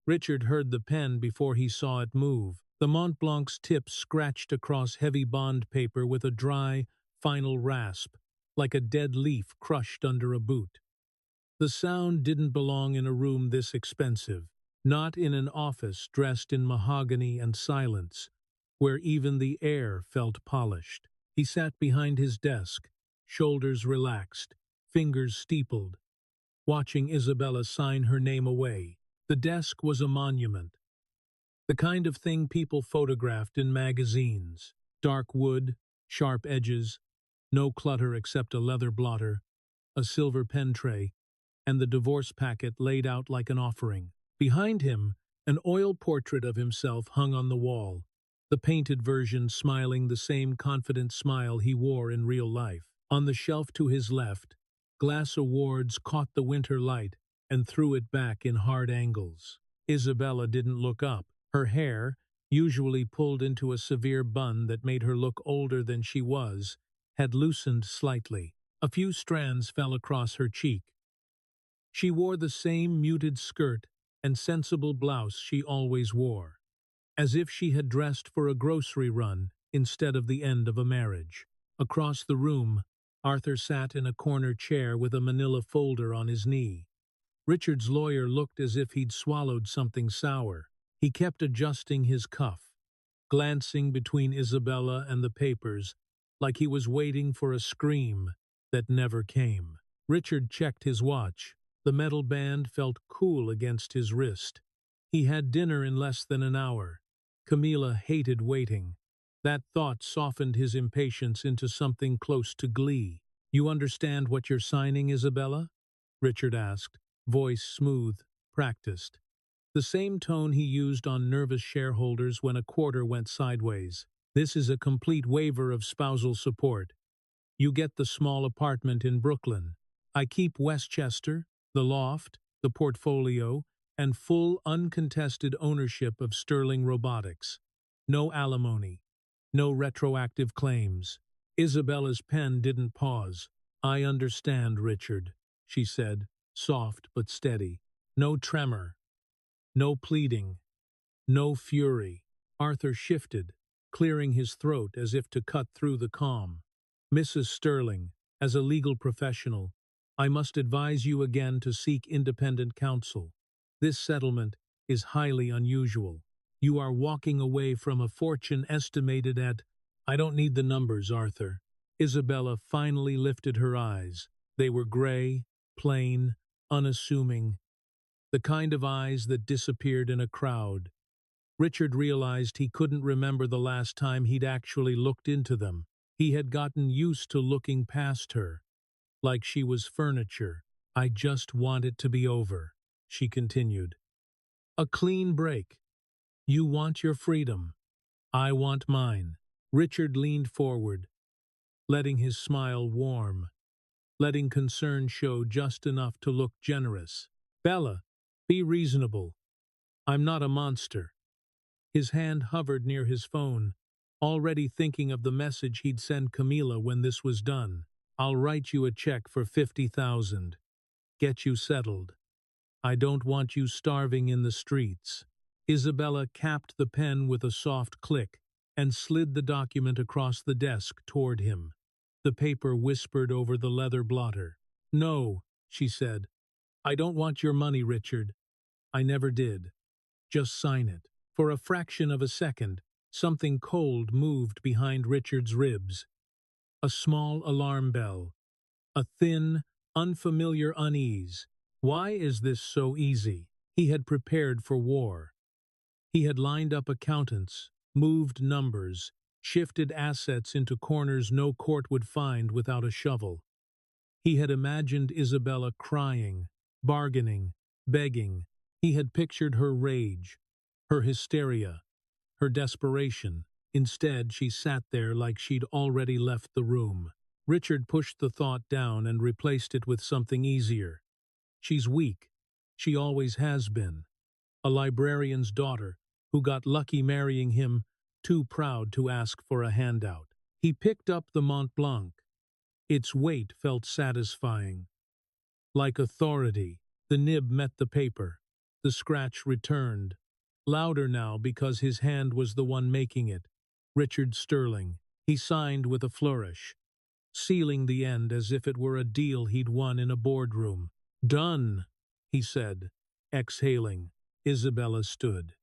Richard heard the pen before he saw it move. The Mont Blanc's tip scratched across heavy bond paper with a dry, final rasp, like a dead leaf crushed under a boot. The sound didn't belong in a room this expensive, not in an office dressed in mahogany and silence, where even the air felt polished. He sat behind his desk, shoulders relaxed, fingers steepled, watching Isabella sign her name away. The desk was a monument, the kind of thing people photographed in magazines. Dark wood, sharp edges, no clutter except a leather blotter, a silver pen tray, and the divorce packet laid out like an offering. Behind him, an oil portrait of himself hung on the wall, the painted version smiling the same confident smile he wore in real life. On the shelf to his left, glass awards caught the winter light and threw it back in hard angles. Isabella didn't look up. Her hair, usually pulled into a severe bun that made her look older than she was, had loosened slightly. A few strands fell across her cheek. She wore the same muted skirt and sensible blouse she always wore, as if she had dressed for a grocery run instead of the end of a marriage. Across the room, Arthur sat in a corner chair with a manila folder on his knee. Richard's lawyer looked as if he'd swallowed something sour. He kept adjusting his cuff, glancing between Isabella and the papers, like he was waiting for a scream that never came. Richard checked his watch. The metal band felt cool against his wrist. He had dinner in less than an hour. Camilla hated waiting. That thought softened his impatience into something close to glee. "You understand what you're signing, Isabella?" Richard asked, voice smooth, practiced. The same tone he used on nervous shareholders when a quarter went sideways. "This is a complete waiver of spousal support. You get the small apartment in Brooklyn. I keep Westchester, the loft, the portfolio, and full uncontested ownership of Sterling Robotics. No alimony. No retroactive claims." Isabella's pen didn't pause. "I understand, Richard," she said, soft but steady. No tremor. No pleading. No fury. Arthur shifted, clearing his throat as if to cut through the calm. "Mrs. Sterling, as a legal professional, I must advise you again to seek independent counsel. This settlement is highly unusual. You are walking away from a fortune estimated at—" "I don't need the numbers, Arthur." Isabella finally lifted her eyes. They were gray, plain, unassuming, the kind of eyes that disappeared in a crowd. Richard realized he couldn't remember the last time he'd actually looked into them. He had gotten used to looking past her, like she was furniture. "I just want it to be over," she continued. "A clean break. You want your freedom. I want mine." Richard leaned forward, letting his smile warm, letting concern show just enough to look generous. "Bella, be reasonable. I'm not a monster." His hand hovered near his phone, already thinking of the message he'd send Camilla when this was done. "I'll write you a check for 50,000. Get you settled. I don't want you starving in the streets." Isabella capped the pen with a soft click and slid the document across the desk toward him. The paper whispered over the leather blotter. "No," she said. "I don't want your money, Richard. I never did. Just sign it." For a fraction of a second, something cold moved behind Richard's ribs. A small alarm bell. A thin, unfamiliar unease. Why is this so easy? He had prepared for war. He had lined up accountants, moved numbers, shifted assets into corners no court would find without a shovel. He had imagined Isabella crying, bargaining, begging. He had pictured her rage, her hysteria, her desperation. Instead, she sat there like she'd already left the room. Richard pushed the thought down and replaced it with something easier. She's weak. She always has been. A librarian's daughter, who got lucky marrying him, too proud to ask for a handout. He picked up the Mont Blanc. Its weight felt satisfying. Like authority, the nib met the paper. The scratch returned, louder now because his hand was the one making it. Richard Sterling. He signed with a flourish, sealing the end as if it were a deal he'd won in a boardroom. "Done," he said, exhaling. Isabella stood.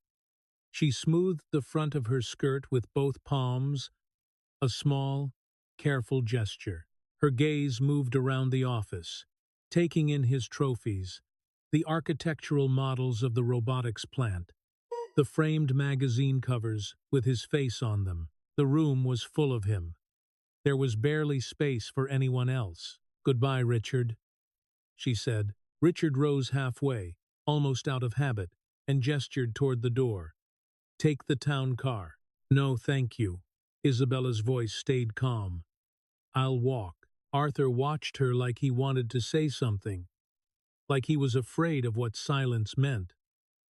She smoothed the front of her skirt with both palms, a small, careful gesture. Her gaze moved around the office, taking in his trophies, the architectural models of the robotics plant, the framed magazine covers with his face on them. The room was full of him. There was barely space for anyone else. "Goodbye, Richard," she said. Richard rose halfway, almost out of habit, and gestured toward the door. "Take the town car." "No, thank you." Isabella's voice stayed calm. "I'll walk." Arthur watched her like he wanted to say something, like he was afraid of what silence meant,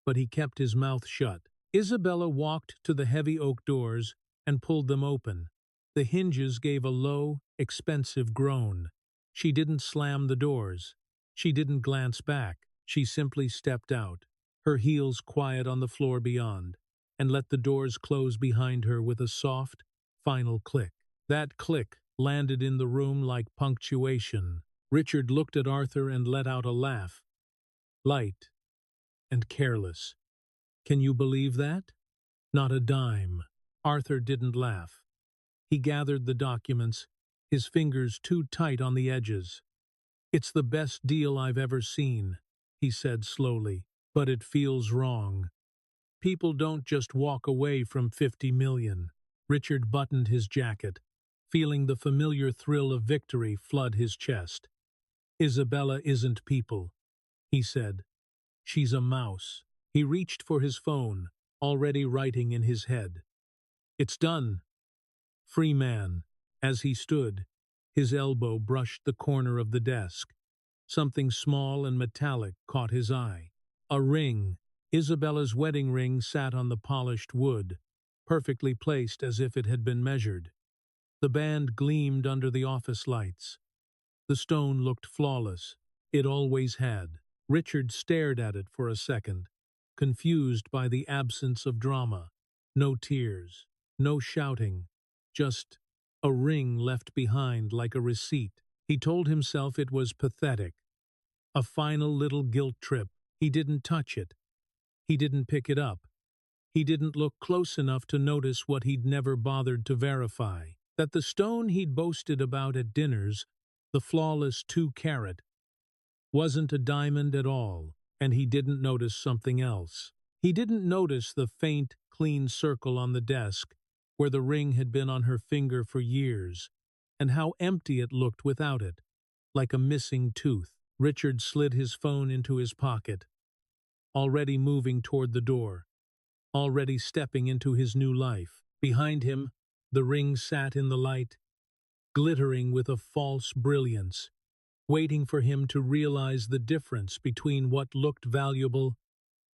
but he kept his mouth shut. Isabella walked to the heavy oak doors and pulled them open. The hinges gave a low, expensive groan. She didn't slam the doors. She didn't glance back. She simply stepped out, her heels quiet on the floor beyond, and let the doors close behind her with a soft, final click. That click landed in the room like punctuation. Richard looked at Arthur and let out a laugh, light and careless. "Can you believe that?" "Not a dime." Arthur didn't laugh. He gathered the documents, his fingers too tight on the edges. "It's the best deal I've ever seen," he said slowly, "but it feels wrong. People don't just walk away from 50 million. Richard buttoned his jacket, feeling the familiar thrill of victory flood his chest. "Isabella isn't people," he said. "She's a mouse." He reached for his phone, already writing in his head. "It's done." Free man. As he stood, his elbow brushed the corner of the desk. Something small and metallic caught his eye. A ring. Isabella's wedding ring sat on the polished wood, perfectly placed as if it had been measured. The band gleamed under the office lights. The stone looked flawless. It always had. Richard stared at it for a second, confused by the absence of drama. No tears, no shouting, just a ring left behind like a receipt. He told himself it was pathetic. A final little guilt trip. He didn't touch it. He didn't pick it up. He didn't look close enough to notice what he'd never bothered to verify. That the stone he'd boasted about at dinners, the flawless 2-carat, wasn't a diamond at all, and he didn't notice something else. He didn't notice the faint, clean circle on the desk, where the ring had been on her finger for years, and how empty it looked without it, like a missing tooth. Richard slid his phone into his pocket, already moving toward the door, already stepping into his new life. Behind him, the ring sat in the light, glittering with a false brilliance, waiting for him to realize the difference between what looked valuable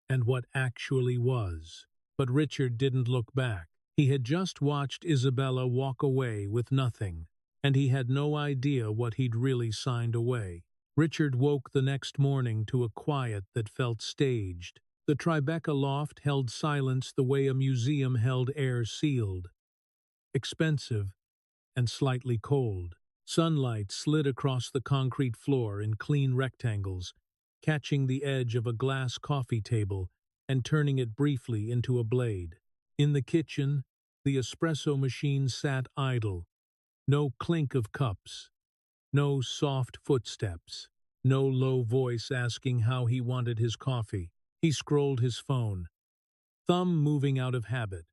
and what actually was. But Richard didn't look back. He had just watched Isabella walk away with nothing, and he had no idea what he'd really signed away. Richard woke the next morning to a quiet that felt staged. The Tribeca loft held silence the way a museum held air sealed. Expensive and slightly cold. Sunlight slid across the concrete floor in clean rectangles, catching the edge of a glass coffee table and turning it briefly into a blade. In the kitchen, the espresso machine sat idle. No clink of cups, no soft footsteps, no low voice asking how he wanted his coffee. He scrolled his phone, thumb moving out of habit,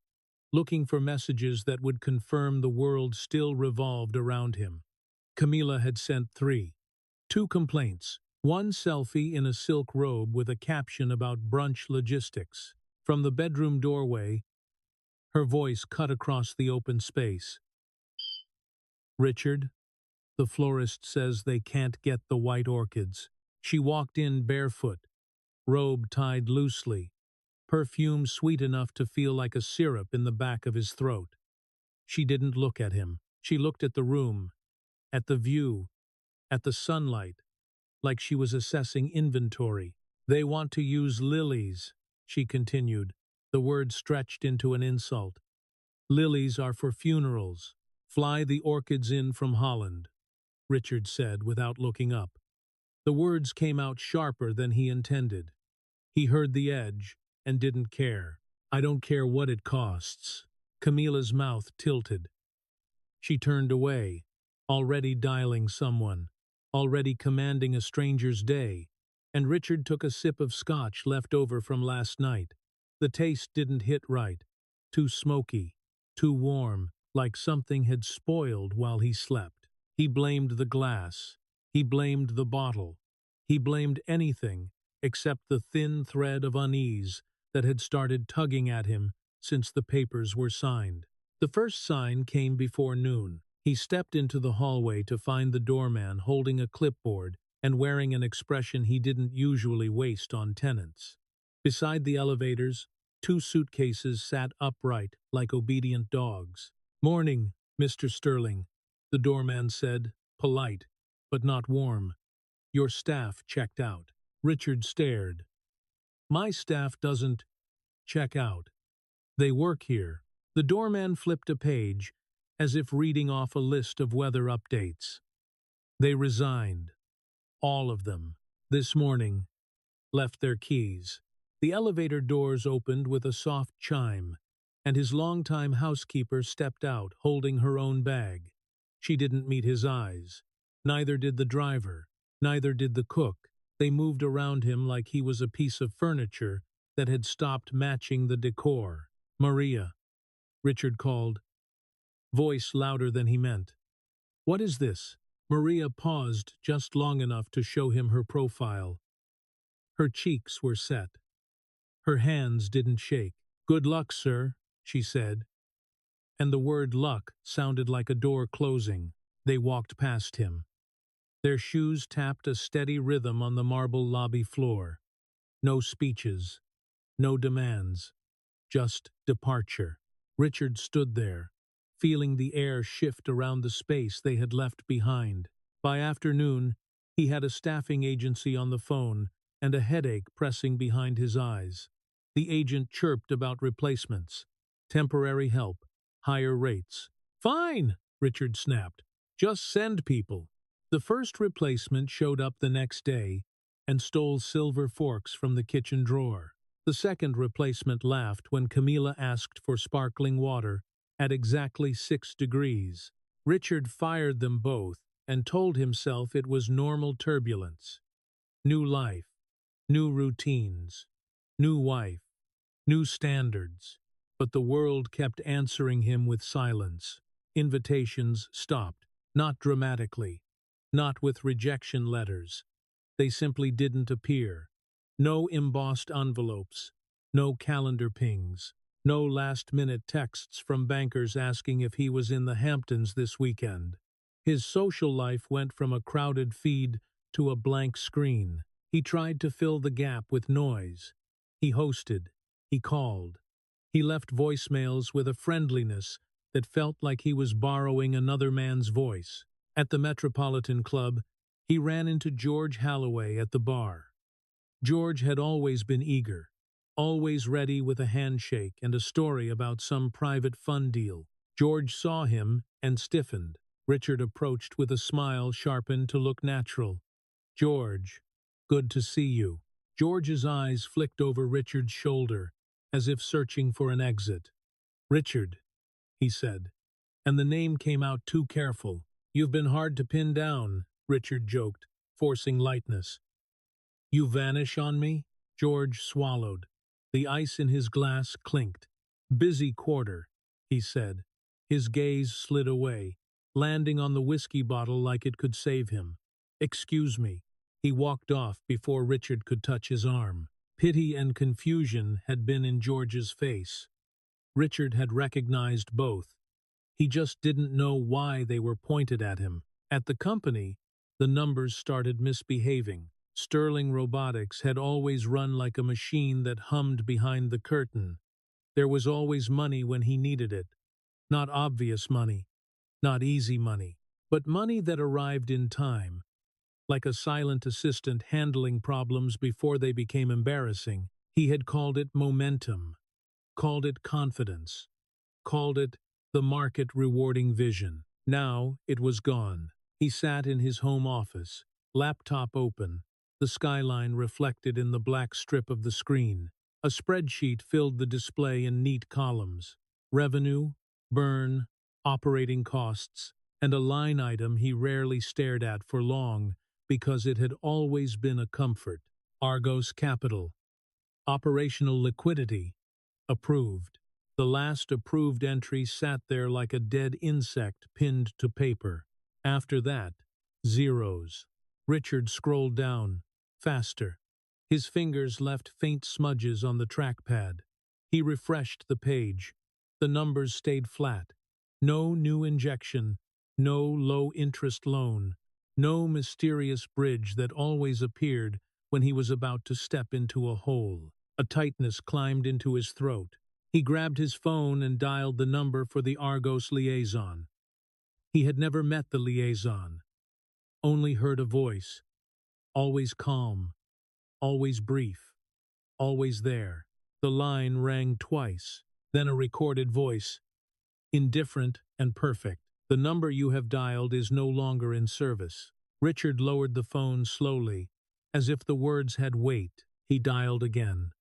looking for messages that would confirm the world still revolved around him. Camila had sent 3. 2 complaints. One selfie in a silk robe with a caption about brunch logistics. From the bedroom doorway, her voice cut across the open space. "Richard, the florist says they can't get the white orchids." She walked in barefoot, robe tied loosely, perfume sweet enough to feel like a syrup in the back of his throat. She didn't look at him. She looked at the room, at the view, at the sunlight, like she was assessing inventory. They want to use lilies, she continued, the word stretched into an insult. Lilies are for funerals. Fly the orchids in from Holland, Richard said without looking up. The words came out sharper than he intended. He heard the edge and didn't care. I don't care what it costs. Camilla's mouth tilted. She turned away, already dialing someone, already commanding a stranger's day, and Richard took a sip of scotch left over from last night. The taste didn't hit right. Too smoky, too warm, like something had spoiled while he slept. He blamed the glass. He blamed the bottle. He blamed anything except the thin thread of unease that had started tugging at him since the papers were signed. The first sign came before noon. He stepped into the hallway to find the doorman holding a clipboard and wearing an expression he didn't usually waste on tenants. Beside the elevators, 2 suitcases sat upright like obedient dogs. "Morning, Mr. Sterling," the doorman said, polite, but not warm. "Your staff checked out." Richard stared. "My staff doesn't check out. They work here." The doorman flipped a page, as if reading off a list of weather updates. "They resigned. All of them. This morning. Left their keys." The elevator doors opened with a soft chime, and his longtime housekeeper stepped out, holding her own bag. She didn't meet his eyes. Neither did the driver. Neither did the cook. They moved around him like he was a piece of furniture that had stopped matching the decor. "Maria," Richard called, voice louder than he meant. "What is this?" Maria paused just long enough to show him her profile. Her cheeks were set. Her hands didn't shake. "Good luck, sir," she said, and the word luck sounded like a door closing. They walked past him. Their shoes tapped a steady rhythm on the marble lobby floor. No speeches, no demands, just departure. Richard stood there, feeling the air shift around the space they had left behind. By afternoon, he had a staffing agency on the phone and a headache pressing behind his eyes. The agent chirped about replacements, temporary help, higher rates. "Fine," Richard snapped. "Just send people." The first replacement showed up the next day and stole silver forks from the kitchen drawer. The second replacement laughed when Camilla asked for sparkling water at exactly 6 degrees. Richard fired them both and told himself it was normal turbulence. New life, new routines, new wife, new standards. But the world kept answering him with silence. Invitations stopped, not dramatically, not with rejection letters. They simply didn't appear. No embossed envelopes, no calendar pings, no last-minute texts from bankers asking if he was in the Hamptons this weekend. His social life went from a crowded feed to a blank screen. He tried to fill the gap with noise. He hosted. He called. He left voicemails with a friendliness that felt like he was borrowing another man's voice. At the Metropolitan Club, he ran into George Holloway at the bar. George had always been eager, always ready with a handshake and a story about some private fund deal. George saw him and stiffened. Richard approached with a smile sharpened to look natural. "George, good to see you." George's eyes flicked over Richard's shoulder, as if searching for an exit. "Richard," he said, and the name came out too careful. "You've been hard to pin down," Richard joked, forcing lightness. "You vanish on me?" George swallowed. The ice in his glass clinked. "Busy quarter," he said. His gaze slid away, landing on the whiskey bottle like it could save him. "Excuse me." He walked off before Richard could touch his arm. Pity and confusion had been in George's face. Richard had recognized both. He just didn't know why they were pointed at him. At the company, the numbers started misbehaving. Sterling Robotics had always run like a machine that hummed behind the curtain. There was always money when he needed it. Not obvious money, not easy money, but money that arrived in time, like a silent assistant handling problems before they became embarrassing. He had called it momentum, called it confidence, called it the market rewarding vision. Now it was gone. He sat in his home office, laptop open, the skyline reflected in the black strip of the screen. A spreadsheet filled the display in neat columns. Revenue, burn, operating costs, and a line item he rarely stared at for long because it had always been a comfort. Argos Capital. Operational liquidity. Approved. The last approved entry sat there like a dead insect pinned to paper. After that, zeros. Richard scrolled down, faster. His fingers left faint smudges on the trackpad. He refreshed the page. The numbers stayed flat. No new injection, no low-interest loan, no mysterious bridge that always appeared when he was about to step into a hole. A tightness climbed into his throat. He grabbed his phone and dialed the number for the Argos liaison. He had never met the liaison, only heard a voice, always calm, always brief, always there. The line rang twice, then a recorded voice, indifferent and perfect. The number you have dialed is no longer in service. Richard lowered the phone slowly, as if the words had weight. He dialed again.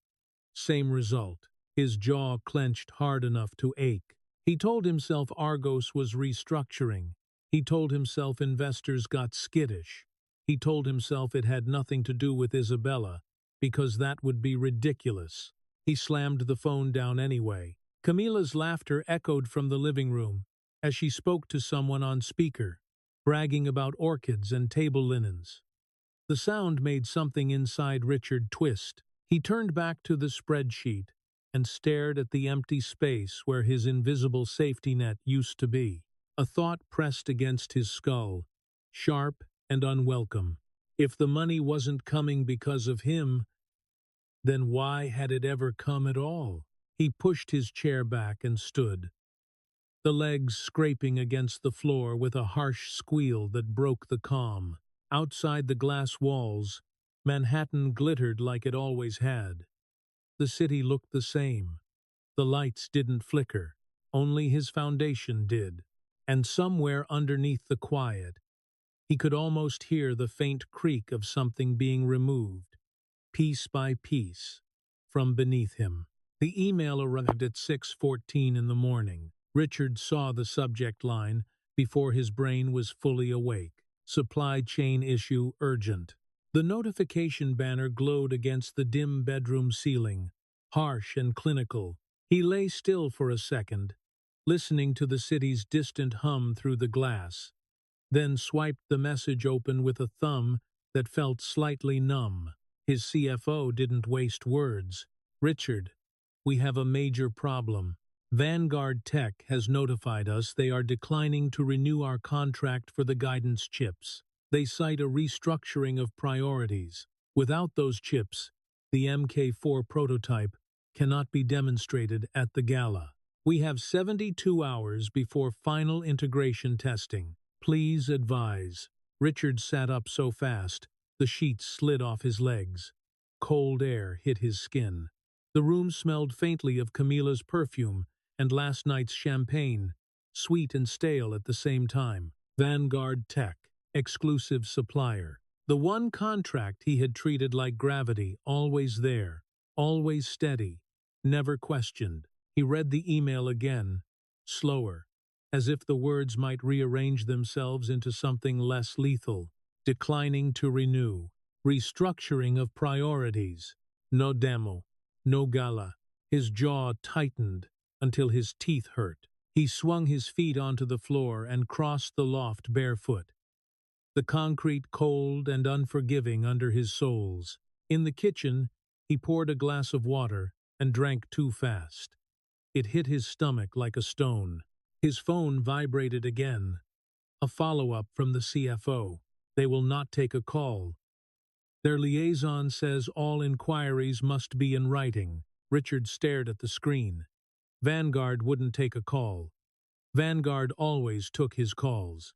Same result. His jaw clenched hard enough to ache. He told himself Argos was restructuring. He told himself investors got skittish. He told himself it had nothing to do with Isabella, because that would be ridiculous. He slammed the phone down anyway. Camila's laughter echoed from the living room as she spoke to someone on speaker, bragging about orchids and table linens. The sound made something inside Richard twist. He turned back to the spreadsheet and stared at the empty space where his invisible safety net used to be. A thought pressed against his skull, sharp and unwelcome. If the money wasn't coming because of him, then why had it ever come at all? He pushed his chair back and stood, the legs scraping against the floor with a harsh squeal that broke the calm. Outside the glass walls, Manhattan glittered like it always had. The city looked the same. The lights didn't flicker, only his foundation did. And somewhere underneath the quiet, he could almost hear the faint creak of something being removed, piece by piece, from beneath him. The email arrived at 6:14 in the morning. Richard saw the subject line before his brain was fully awake. Supply chain issue urgent. The notification banner glowed against the dim bedroom ceiling, harsh and clinical. He lay still for a second, listening to the city's distant hum through the glass, then swiped the message open with a thumb that felt slightly numb. His CFO didn't waste words. Richard, we have a major problem. Vanguard Tech has notified us they are declining to renew our contract for the guidance chips. They cite a restructuring of priorities. Without those chips, the MK4 prototype cannot be demonstrated at the Gala. We have 72 hours before final integration testing. Please advise. Richard sat up so fast, the sheets slid off his legs. Cold air hit his skin. The room smelled faintly of Camila's perfume and last night's champagne, sweet and stale at the same time. Vanguard Tech, exclusive supplier. The one contract he had treated like gravity, always there, always steady, never questioned. He read the email again, slower, as if the words might rearrange themselves into something less lethal. Declining to renew. Restructuring of priorities. No demo. No Gala. His jaw tightened until his teeth hurt. He swung his feet onto the floor and crossed the loft barefoot, the concrete cold and unforgiving under his soles. In the kitchen, he poured a glass of water and drank too fast. It hit his stomach like a stone. His phone vibrated again. A follow-up from the CFO. They will not take a call. Their liaison says all inquiries must be in writing. Richard stared at the screen. Vanguard wouldn't take a call. Vanguard always took his calls.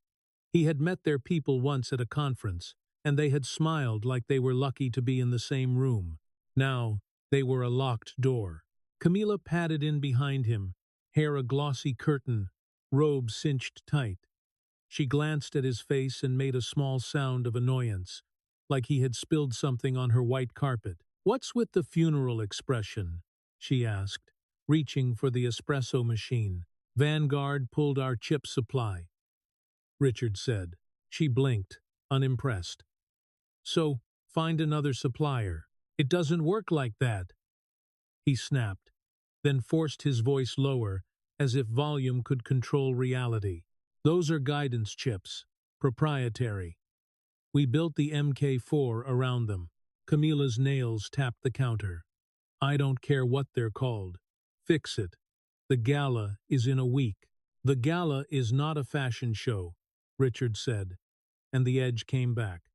He had met their people once at a conference, and they had smiled like they were lucky to be in the same room. Now, they were a locked door. Camila padded in behind him, hair a glossy curtain, robe cinched tight. She glanced at his face and made a small sound of annoyance, like he had spilled something on her white carpet. "What's with the funeral expression?" she asked, reaching for the espresso machine. "Vanguard pulled our chip supply," Richard said. She blinked, unimpressed. "So, find another supplier." "It doesn't work like that," he snapped, then forced his voice lower, as if volume could control reality. "Those are guidance chips, proprietary. We built the MK4 around them." Camila's nails tapped the counter. "I don't care what they're called. Fix it. The gala is in a week." "The gala is not a fashion show," Richard said, and the edge came back.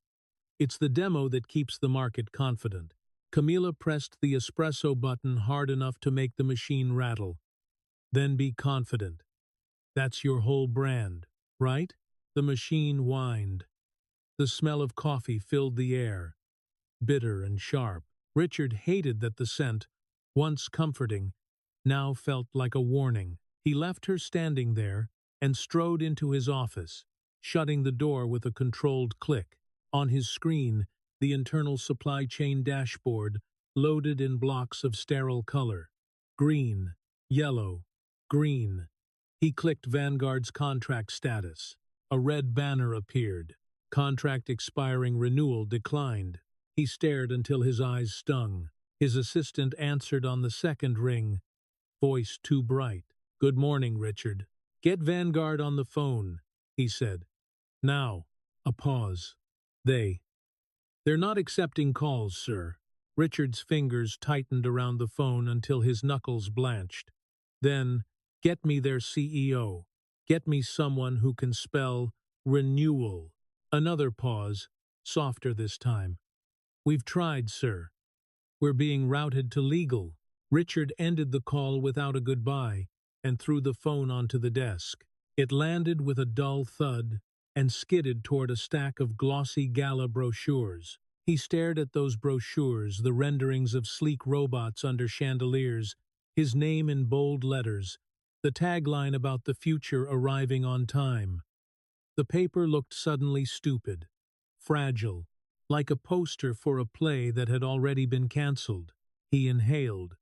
"It's the demo that keeps the market confident." Camila pressed the espresso button hard enough to make the machine rattle. "Then be confident. That's your whole brand, right?" The machine whined. The smell of coffee filled the air, bitter and sharp. Richard hated that the scent, once comforting, now felt like a warning. He left her standing there and strode into his office, shutting the door with a controlled click. On his screen, the internal supply chain dashboard loaded in blocks of sterile color. Green, yellow, green. He clicked Vanguard's contract status. A red banner appeared. Contract expiring, renewal declined. He stared until his eyes stung. His assistant answered on the second ring, voice too bright. "Good morning, Richard." "Get Vanguard on the phone," he said. "Now." A pause. They're not accepting calls, sir." Richard's fingers tightened around the phone until his knuckles blanched. "Then, get me their CEO. Get me someone who can spell renewal." Another pause, softer this time. "We've tried, sir. We're being routed to legal." Richard ended the call without a goodbye and threw the phone onto the desk. It landed with a dull thud and skidded toward a stack of glossy Gala brochures. He stared at those brochures, the renderings of sleek robots under chandeliers, his name in bold letters, the tagline about the future arriving on time. The paper looked suddenly stupid, fragile, like a poster for a play that had already been cancelled. He inhaled,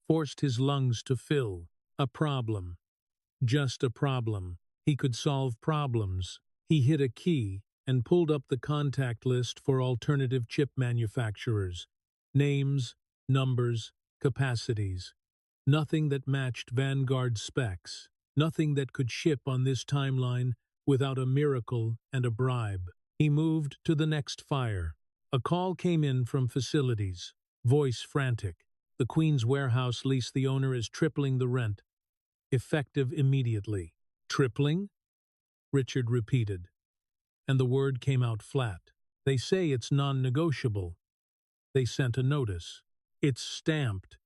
forced his lungs to fill. A problem. Just a problem. He could solve problems. He hit a key and pulled up the contact list for alternative chip manufacturers. Names, numbers, capacities. Nothing that matched Vanguard's specs. Nothing that could ship on this timeline without a miracle and a bribe. He moved to the next fire. A call came in from facilities. Voice frantic. "The Queen's warehouse lease, the owner is tripling the rent. Effective immediately." "Tripling?" Richard repeated, and the word came out flat. "They say it's non-negotiable." They sent a notice. "It's stamped.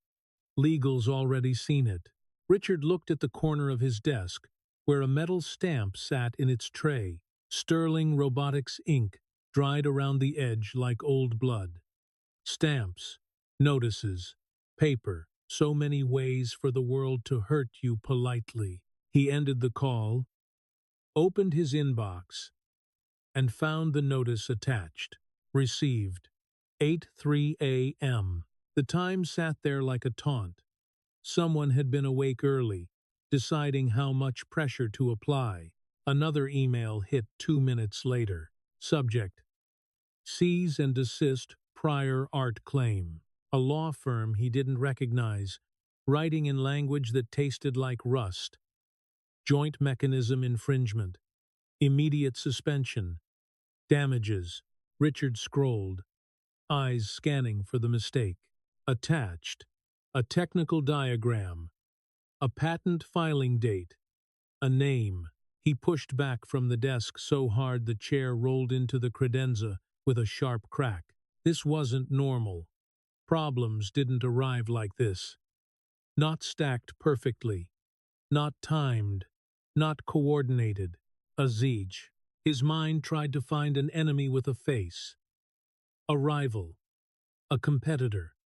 Legal's already seen it." Richard looked at the corner of his desk, where a metal stamp sat in its tray. Sterling Robotics ink, dried around the edge like old blood. Stamps, notices, paper, so many ways for the world to hurt you politely. He ended the call, opened his inbox, and found the notice attached. Received. 8:03 a.m. The time sat there like a taunt. Someone had been awake early, deciding how much pressure to apply. Another email hit 2 minutes later. Subject: Cease and desist prior art claim. A law firm he didn't recognize, writing in language that tasted like rust. Joint mechanism infringement. Immediate suspension. Damages. Richard scrolled, eyes scanning for the mistake. Attached. A technical diagram. A patent filing date. A name. He pushed back from the desk so hard the chair rolled into the credenza with a sharp crack. This wasn't normal. Problems didn't arrive like this. Not stacked perfectly. Not timed. Not coordinated. A siege. His mind tried to find an enemy with a face. A rival, a competitor,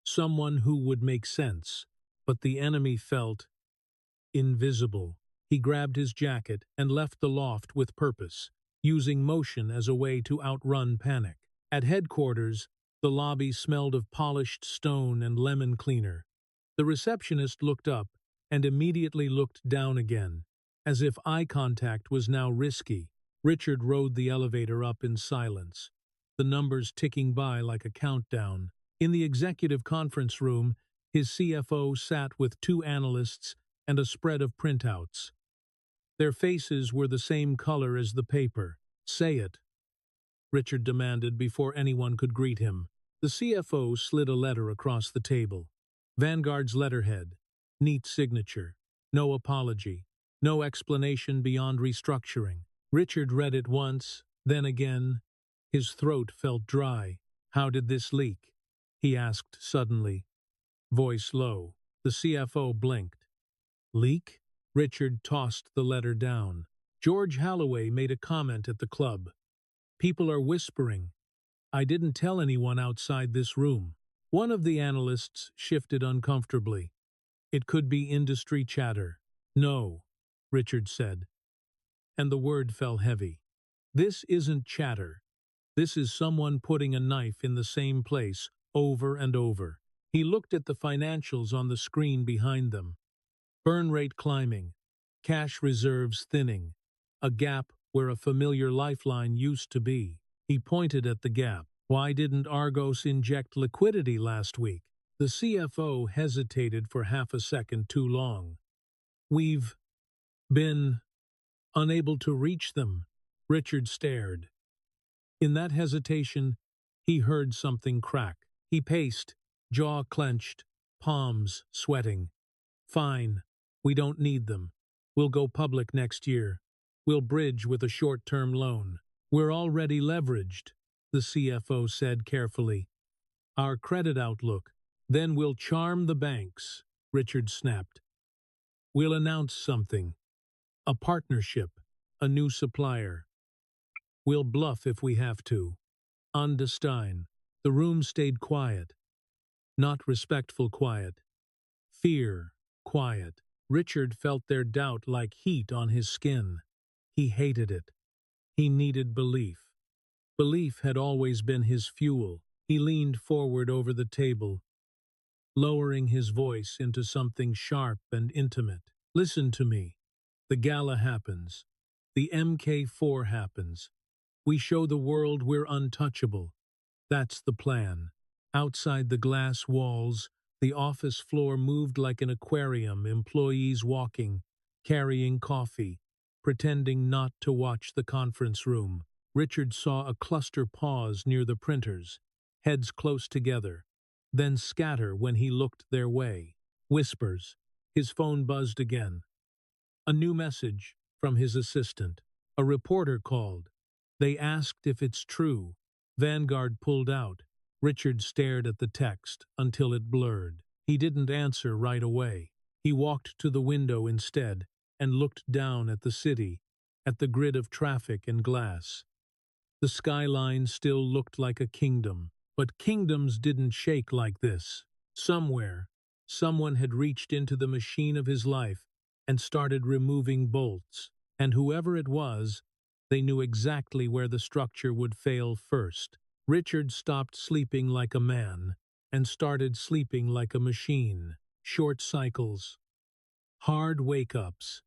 someone who would make sense, but the enemy felt invisible. He grabbed his jacket and left the loft with purpose, using motion as a way to outrun panic. At headquarters, the lobby smelled of polished stone and lemon cleaner. The receptionist looked up and immediately looked down again, as if eye contact was now risky. Richard rode the elevator up in silence, the numbers ticking by like a countdown. In the executive conference room, his CFO sat with two analysts and a spread of printouts. Their faces were the same color as the paper. "Say it," Richard demanded before anyone could greet him. The CFO slid a letter across the table. Vanguard's letterhead. Neat signature. No apology. No explanation beyond restructuring. Richard read it once, then again. His throat felt dry. "How did this leak?" he asked suddenly, voice low. The CFO blinked. "Leak?" Richard tossed the letter down. George Holloway made a comment at the club. "People are whispering. I didn't tell anyone outside this room." One of the analysts shifted uncomfortably. "It could be industry chatter." "No," Richard said, and the word fell heavy. "This isn't chatter. This is someone putting a knife in the same place over and over." He looked at the financials on the screen behind them. Burn rate climbing, cash reserves thinning, a gap where a familiar lifeline used to be. He pointed at the gap. "Why didn't Argos inject liquidity last week?" The CFO hesitated for half a second too long. "We've been unable to reach them." Richard stared. In that hesitation, he heard something crack. He paced, jaw clenched, palms sweating. "Fine. We don't need them. We'll go public next year. We'll bridge with a short-term loan. We're already leveraged," the CFO said carefully. "Our credit outlook. Then we'll charm the banks," Richard snapped. "We'll announce something. A partnership. A new supplier. We'll bluff if we have to." Understein. The room stayed quiet. Not respectful quiet. Fear quiet. Richard felt their doubt like heat on his skin. He hated it. He needed belief. Belief had always been his fuel. He leaned forward over the table, lowering his voice into something sharp and intimate. "Listen to me. The Gala happens. The MK4 happens. We show the world we're untouchable. That's the plan." Outside the glass walls, the office floor moved like an aquarium, employees walking, carrying coffee, pretending not to watch the conference room. Richard saw a cluster pause near the printers, heads close together, then scatter when he looked their way. Whispers. His phone buzzed again. A new message from his assistant. A reporter called. They asked if it's true. Vanguard pulled out. Richard stared at the text until it blurred. He didn't answer right away. He walked to the window instead and looked down at the city, at the grid of traffic and glass. The skyline still looked like a kingdom, but kingdoms didn't shake like this. Somewhere, someone had reached into the machine of his life and started removing bolts, and whoever it was, they knew exactly where the structure would fail first. Richard stopped sleeping like a man and started sleeping like a machine. Short cycles, hard wake-ups,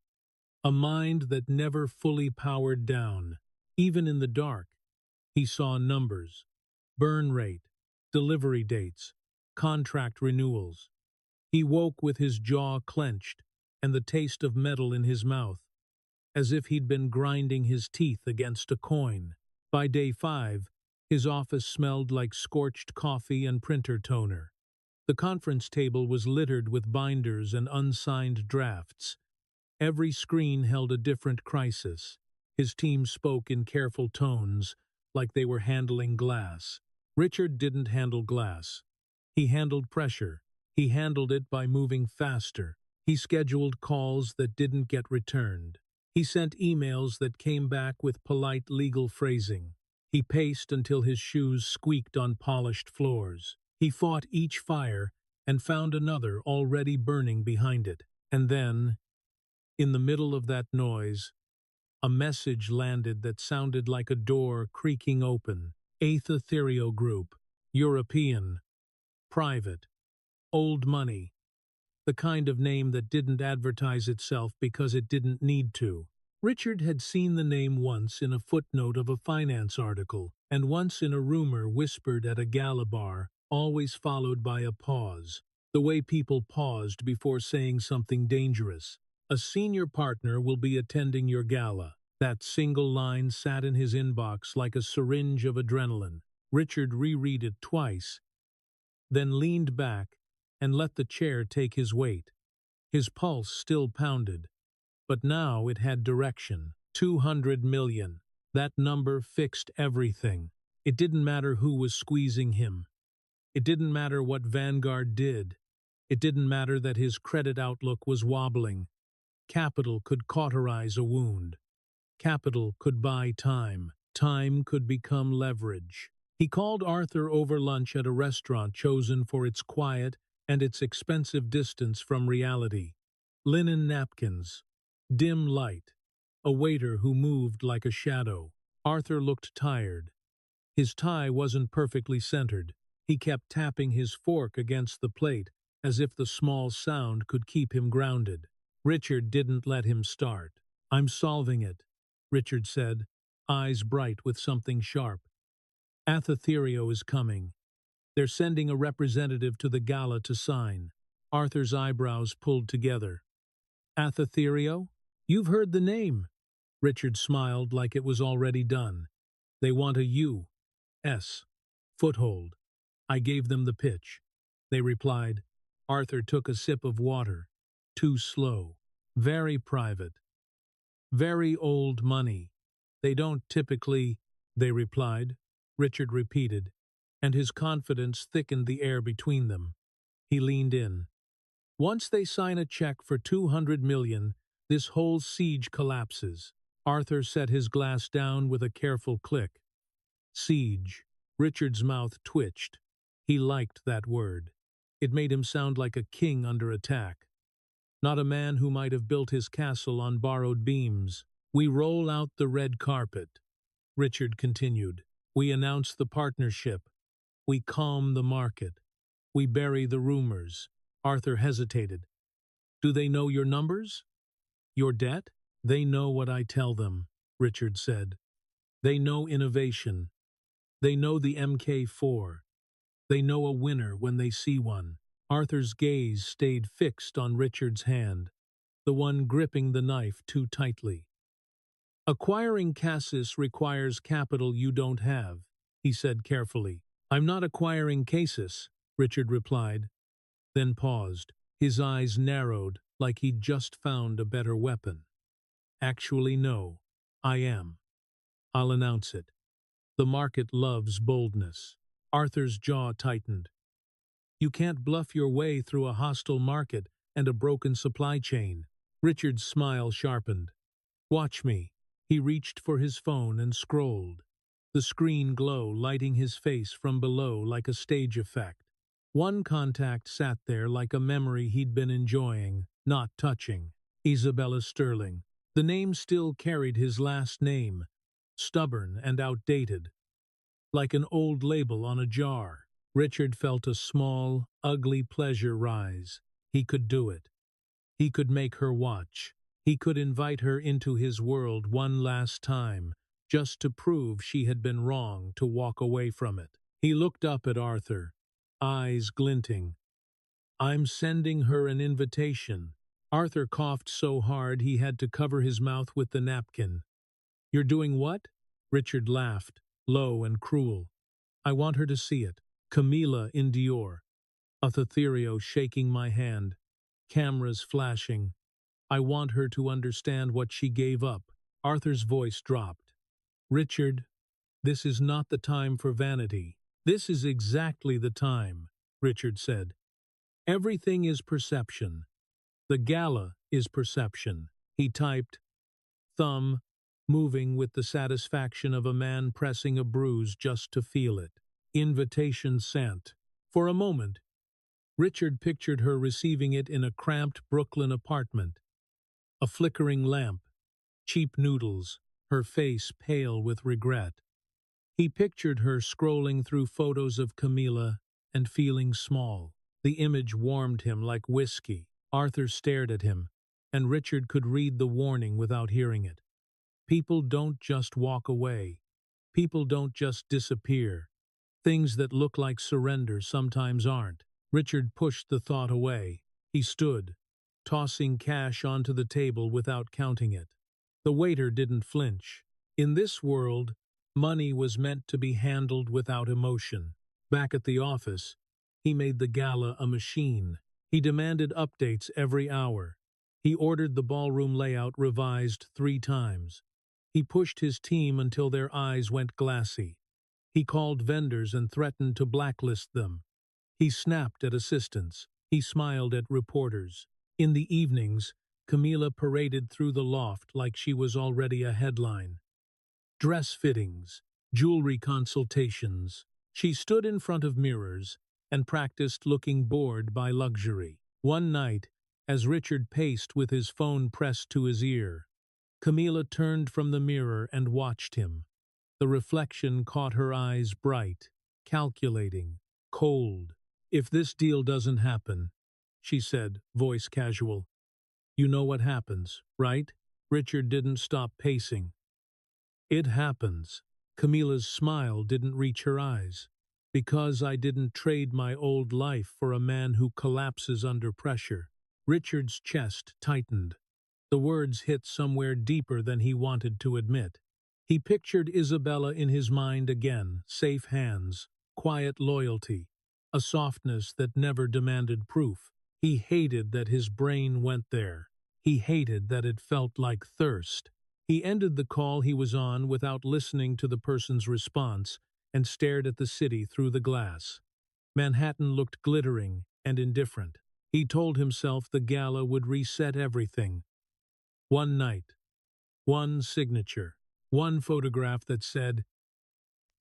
a mind that never fully powered down. Even in the dark, he saw numbers, burn rate, delivery dates, contract renewals. He woke with his jaw clenched and the taste of metal in his mouth, as if he'd been grinding his teeth against a coin. By day 5, his office smelled like scorched coffee and printer toner. The conference table was littered with binders and unsigned drafts. Every screen held a different crisis. His team spoke in careful tones, like they were handling glass. Richard didn't handle glass. He handled pressure. He handled it by moving faster. He scheduled calls that didn't get returned. He sent emails that came back with polite legal phrasing. He paced until his shoes squeaked on polished floors. He fought each fire and found another already burning behind it. And then, in the middle of that noise, a message landed that sounded like a door creaking open. Eighth Ethereal Group, European, private, old money, the kind of name that didn't advertise itself because it didn't need to. Richard had seen the name once in a footnote of a finance article, and once in a rumor whispered at a gala bar, always followed by a pause. The way people paused before saying something dangerous. A senior partner will be attending your gala. That single line sat in his inbox like a syringe of adrenaline. Richard reread it twice, then leaned back and let the chair take his weight. His pulse still pounded, but now it had direction. 200 million. That number fixed everything. It didn't matter who was squeezing him. It didn't matter what Vanguard did. It didn't matter that his credit outlook was wobbling. Capital could cauterize a wound. Capital could buy time. Time could become leverage. He called Arthur over lunch at a restaurant chosen for its quiet and its expensive distance from reality. Linen napkins, dim light, a waiter who moved like a shadow. Arthur looked tired. His tie wasn't perfectly centered. He kept tapping his fork against the plate, as if the small sound could keep him grounded. Richard didn't let him start. "I'm solving it," Richard said, eyes bright with something sharp. "Athetherio is coming. They're sending a representative to the gala to sign." Arthur's eyebrows pulled together. "Athetherio? You've heard the name." Richard smiled like it was already done. "They want a U.S. foothold. I gave them the pitch." They replied. Arthur took a sip of water. Too slow. "Very private. Very old money. They don't typically," they replied. Richard repeated, and his confidence thickened the air between them. He leaned in. "Once they sign a check for 200 million, this whole siege collapses." Arthur set his glass down with a careful click. Siege. Richard's mouth twitched. He liked that word. It made him sound like a king under attack, not a man who might have built his castle on borrowed beams. "We roll out the red carpet," Richard continued. "We announce the partnership. We calm the market. We bury the rumors." Arthur hesitated. "Do they know your numbers? Your debt?" "They know what I tell them," Richard said. "They know innovation. They know the MK4. They know a winner when they see one." Arthur's gaze stayed fixed on Richard's hand, the one gripping the knife too tightly. "Acquiring Cassis requires capital you don't have," he said carefully. "I'm not acquiring Cassis," Richard replied, then paused. His eyes narrowed like he'd just found a better weapon. "Actually, no. I am. I'll announce it. The market loves boldness." Arthur's jaw tightened. "You can't bluff your way through a hostile market and a broken supply chain." Richard's smile sharpened. "Watch me." He reached for his phone and scrolled, the screen glow lighting his face from below like a stage effect. One contact sat there like a memory he'd been enjoying, not touching. Isabella Sterling. The name still carried his last name, stubborn and outdated, like an old label on a jar. Richard felt a small, ugly pleasure rise. He could do it. He could make her watch. He could invite her into his world one last time, just to prove she had been wrong to walk away from it. He looked up at Arthur, eyes glinting. "I'm sending her an invitation." Arthur coughed so hard he had to cover his mouth with the napkin. "You're doing what?" Richard laughed, low and cruel. "I want her to see it. Camila in Dior. Athetherio shaking my hand. Cameras flashing. I want her to understand what she gave up." Arthur's voice dropped. "Richard, this is not the time for vanity." "This is exactly the time," Richard said. "Everything is perception. The gala is perception." He typed, thumb, moving with the satisfaction of a man pressing a bruise just to feel it. Invitation sent. For a moment, Richard pictured her receiving it in a cramped Brooklyn apartment. A flickering lamp, cheap noodles, her face pale with regret. He pictured her scrolling through photos of Camila and feeling small. The image warmed him like whiskey. Arthur stared at him, and Richard could read the warning without hearing it. People don't just walk away. People don't just disappear. Things that look like surrender sometimes aren't. Richard pushed the thought away. He stood, tossing cash onto the table without counting it. The waiter didn't flinch. In this world, money was meant to be handled without emotion. Back at the office, he made the Gala a machine. He demanded updates every hour. He ordered the ballroom layout revised 3 times. He pushed his team until their eyes went glassy. He called vendors and threatened to blacklist them. He snapped at assistants. He smiled at reporters. In the evenings, Camila paraded through the loft like she was already a headline. Dress fittings, jewelry consultations. She stood in front of mirrors and practiced looking bored by luxury. One night, as Richard paced with his phone pressed to his ear, Camila turned from the mirror and watched him. The reflection caught her eyes bright, calculating, cold. "If this deal doesn't happen," she said, voice casual, "you know what happens, right?" Richard didn't stop pacing. "It happens." Camila's smile didn't reach her eyes. "Because I didn't trade my old life for a man who collapses under pressure." Richard's chest tightened. The words hit somewhere deeper than he wanted to admit. He pictured Isabella in his mind again, safe hands, quiet loyalty, a softness that never demanded proof. He hated that his brain went there. He hated that it felt like thirst. He ended the call he was on without listening to the person's response and stared at the city through the glass. Manhattan looked glittering and indifferent. He told himself the Gala would reset everything. One night, one signature, one photograph that said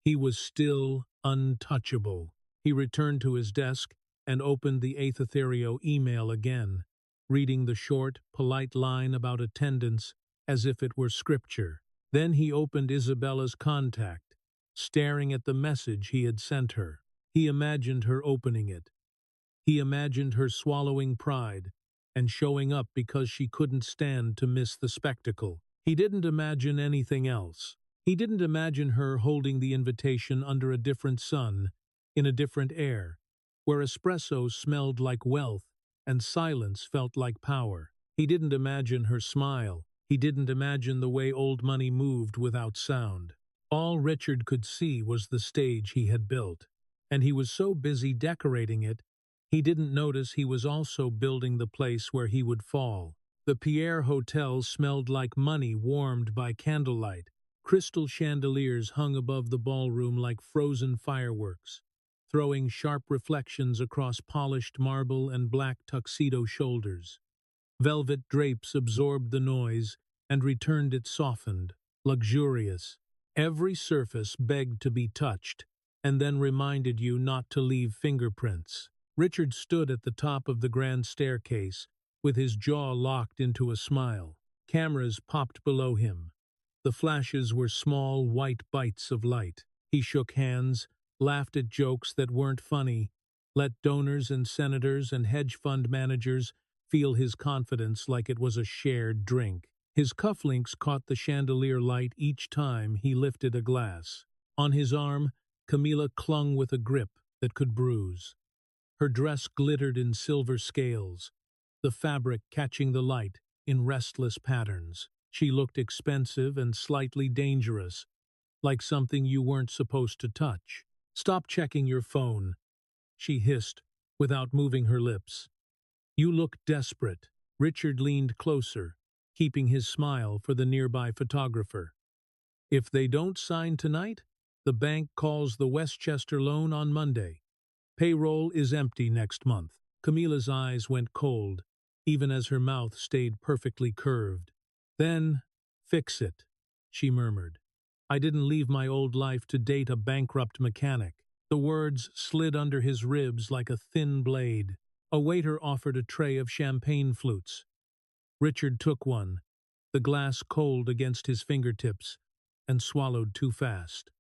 he was still untouchable. He returned to his desk and opened the Ethereal email again, reading the short, polite line about attendance as if it were scripture. Then he opened Isabella's contact, staring at the message he had sent her. He imagined her opening it. He imagined her swallowing pride and showing up because she couldn't stand to miss the spectacle. He didn't imagine anything else. He didn't imagine her holding the invitation under a different sun, in a different air, where espresso smelled like wealth and silence felt like power. He didn't imagine her smile. He didn't imagine the way old money moved without sound. All Richard could see was the stage he had built, and he was so busy decorating it, he didn't notice he was also building the place where he would fall. The Pierre Hotel smelled like money warmed by candlelight. Crystal chandeliers hung above the ballroom like frozen fireworks, throwing sharp reflections across polished marble and black tuxedo shoulders. Velvet drapes absorbed the noise and returned it softened, luxurious. Every surface begged to be touched, and then reminded you not to leave fingerprints. Richard stood at the top of the grand staircase, with his jaw locked into a smile. Cameras popped below him. The flashes were small, white bites of light. He shook hands, laughed at jokes that weren't funny, let donors and senators and hedge fund managers feel his confidence like it was a shared drink. His cufflinks caught the chandelier light each time he lifted a glass. On his arm, Camila clung with a grip that could bruise. Her dress glittered in silver scales, the fabric catching the light in restless patterns. She looked expensive and slightly dangerous, like something you weren't supposed to touch. "Stop checking your phone," she hissed, without moving her lips. "You look desperate." Richard leaned closer, keeping his smile for the nearby photographer. "If they don't sign tonight, the bank calls the Westchester loan on Monday. Payroll is empty next month." Camila's eyes went cold, even as her mouth stayed perfectly curved. "Then, fix it." she murmured. I didn't leave my old life to date a bankrupt mechanic. The words slid under his ribs like a thin blade. A waiter offered a tray of champagne flutes. Richard took one, the glass cold against his fingertips, and swallowed too fast.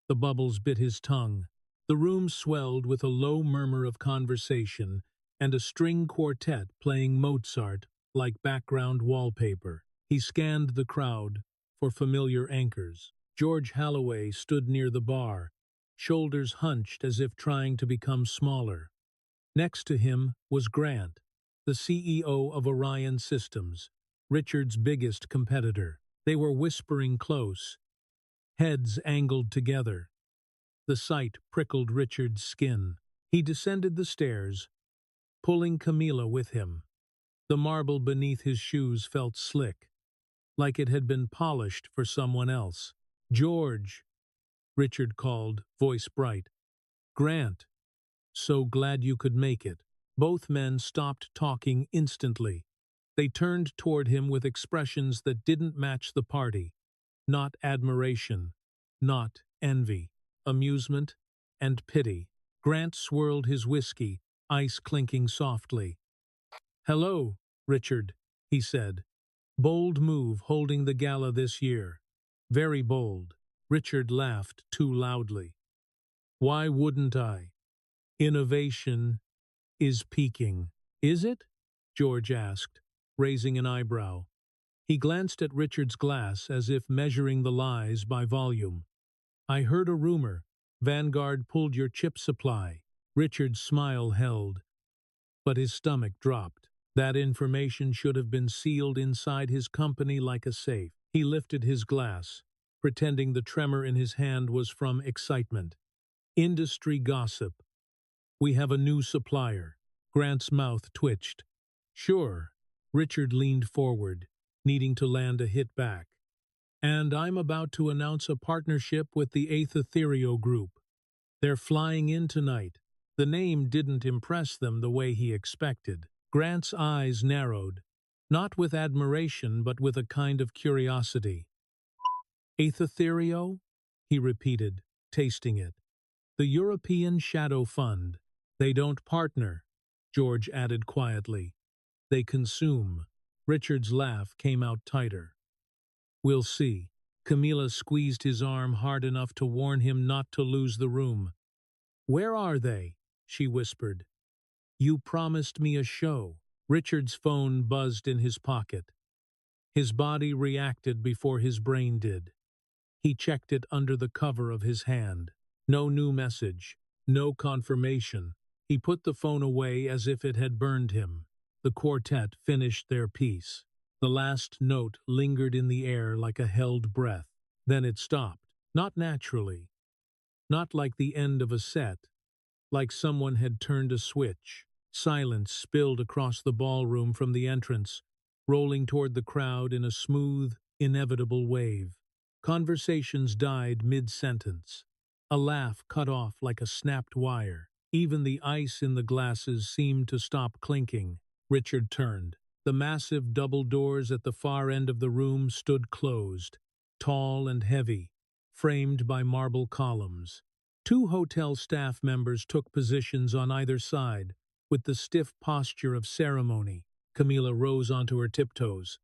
The bubbles bit his tongue. The room swelled with a low murmur of conversation and a string quartet playing Mozart like background wallpaper. He scanned the crowd for familiar anchors. George Holloway stood near the bar, shoulders hunched as if trying to become smaller. Next to him was Grant, the CEO of Orion Systems, Richard's biggest competitor. They were whispering close, heads angled together. The sight prickled Richard's skin. He descended the stairs, pulling Camilla with him. The marble beneath his shoes felt slick, like it had been polished for someone else. "George," Richard called, voice bright. "Grant, so glad you could make it." Both men stopped talking instantly. They turned toward him with expressions that didn't match the party. Not admiration, not envy, amusement, and pity. Grant swirled his whiskey, ice clinking softly. "Hello, Richard," he said. "Bold move holding the gala this year." "Very bold." Richard laughed too loudly. "Why wouldn't I? Innovation is peaking." "Is it?" George asked, raising an eyebrow. He glanced at Richard's glass as if measuring the lies by volume. "I heard a rumor. Vanguard pulled your chip supply." Richard's smile held, but his stomach dropped. That information should have been sealed inside his company like a safe. He lifted his glass, pretending the tremor in his hand was from excitement. "Industry gossip. We have a new supplier." Grant's mouth twitched. "Sure." Richard leaned forward, needing to land a hit back. "And I'm about to announce a partnership with the Ethereal Group. They're flying in tonight." The name didn't impress them the way he expected. Grant's eyes narrowed, not with admiration but with a kind of curiosity. "Ethereal?" he repeated, tasting it. "The European Shadow Fund. They don't partner," George added quietly. "They consume." Richard's laugh came out tighter. "We'll see." Camilla squeezed his arm hard enough to warn him not to lose the room. "Where are they?" she whispered. "You promised me a show." Richard's phone buzzed in his pocket. His body reacted before his brain did. He checked it under the cover of his hand. No new message, no confirmation. He put the phone away as if it had burned him. The quartet finished their piece. The last note lingered in the air like a held breath. Then it stopped. Not naturally. Not like the end of a set. Like someone had turned a switch. Silence spilled across the ballroom from the entrance, rolling toward the crowd in a smooth, inevitable wave. Conversations died mid-sentence. A laugh cut off like a snapped wire. Even the ice in the glasses seemed to stop clinking. Richard turned. The massive double doors at the far end of the room stood closed, tall and heavy, framed by marble columns. Two hotel staff members took positions on either side, with the stiff posture of ceremony. Camilla rose onto her tiptoes.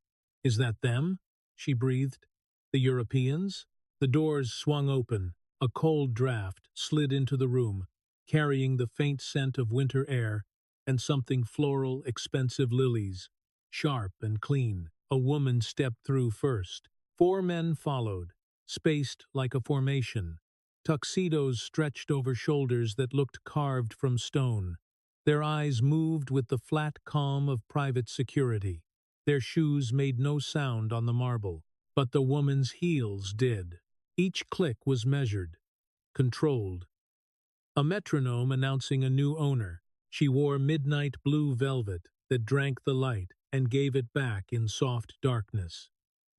"Is that them?" she breathed. "The Europeans?" The doors swung open. A cold draft slid into the room, carrying the faint scent of winter air and something floral, expensive lilies, sharp and clean. A woman stepped through first. Four men followed, spaced like a formation. Tuxedos stretched over shoulders that looked carved from stone. Their eyes moved with the flat calm of private security. Their shoes made no sound on the marble, but the woman's heels did. Each click was measured, controlled. A metronome announcing a new owner. She wore midnight blue velvet that drank the light and gave it back in soft darkness.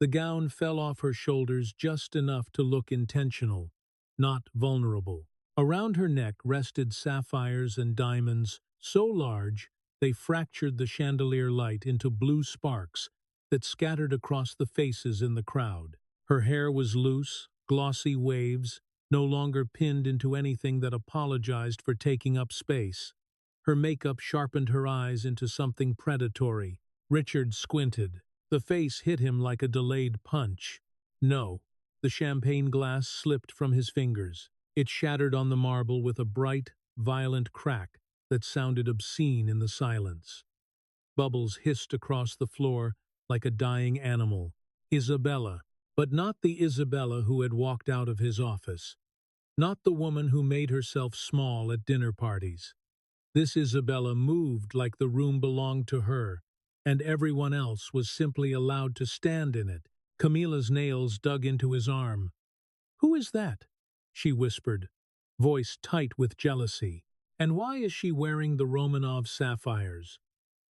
The gown fell off her shoulders just enough to look intentional, not vulnerable. Around her neck rested sapphires and diamonds so large they fractured the chandelier light into blue sparks that scattered across the faces in the crowd. Her hair was loose, glossy waves, no longer pinned into anything that apologized for taking up space. Her makeup sharpened her eyes into something predatory. Richard squinted. The face hit him like a delayed punch. No. The champagne glass slipped from his fingers. It shattered on the marble with a bright, violent crack that sounded obscene in the silence. Bubbles hissed across the floor like a dying animal. Isabella, but not the Isabella who had walked out of his office. Not the woman who made herself small at dinner parties. This Isabella moved like the room belonged to her, and everyone else was simply allowed to stand in it. Camilla's nails dug into his arm. "Who is that?" she whispered, voice tight with jealousy. "And why is she wearing the Romanov sapphires?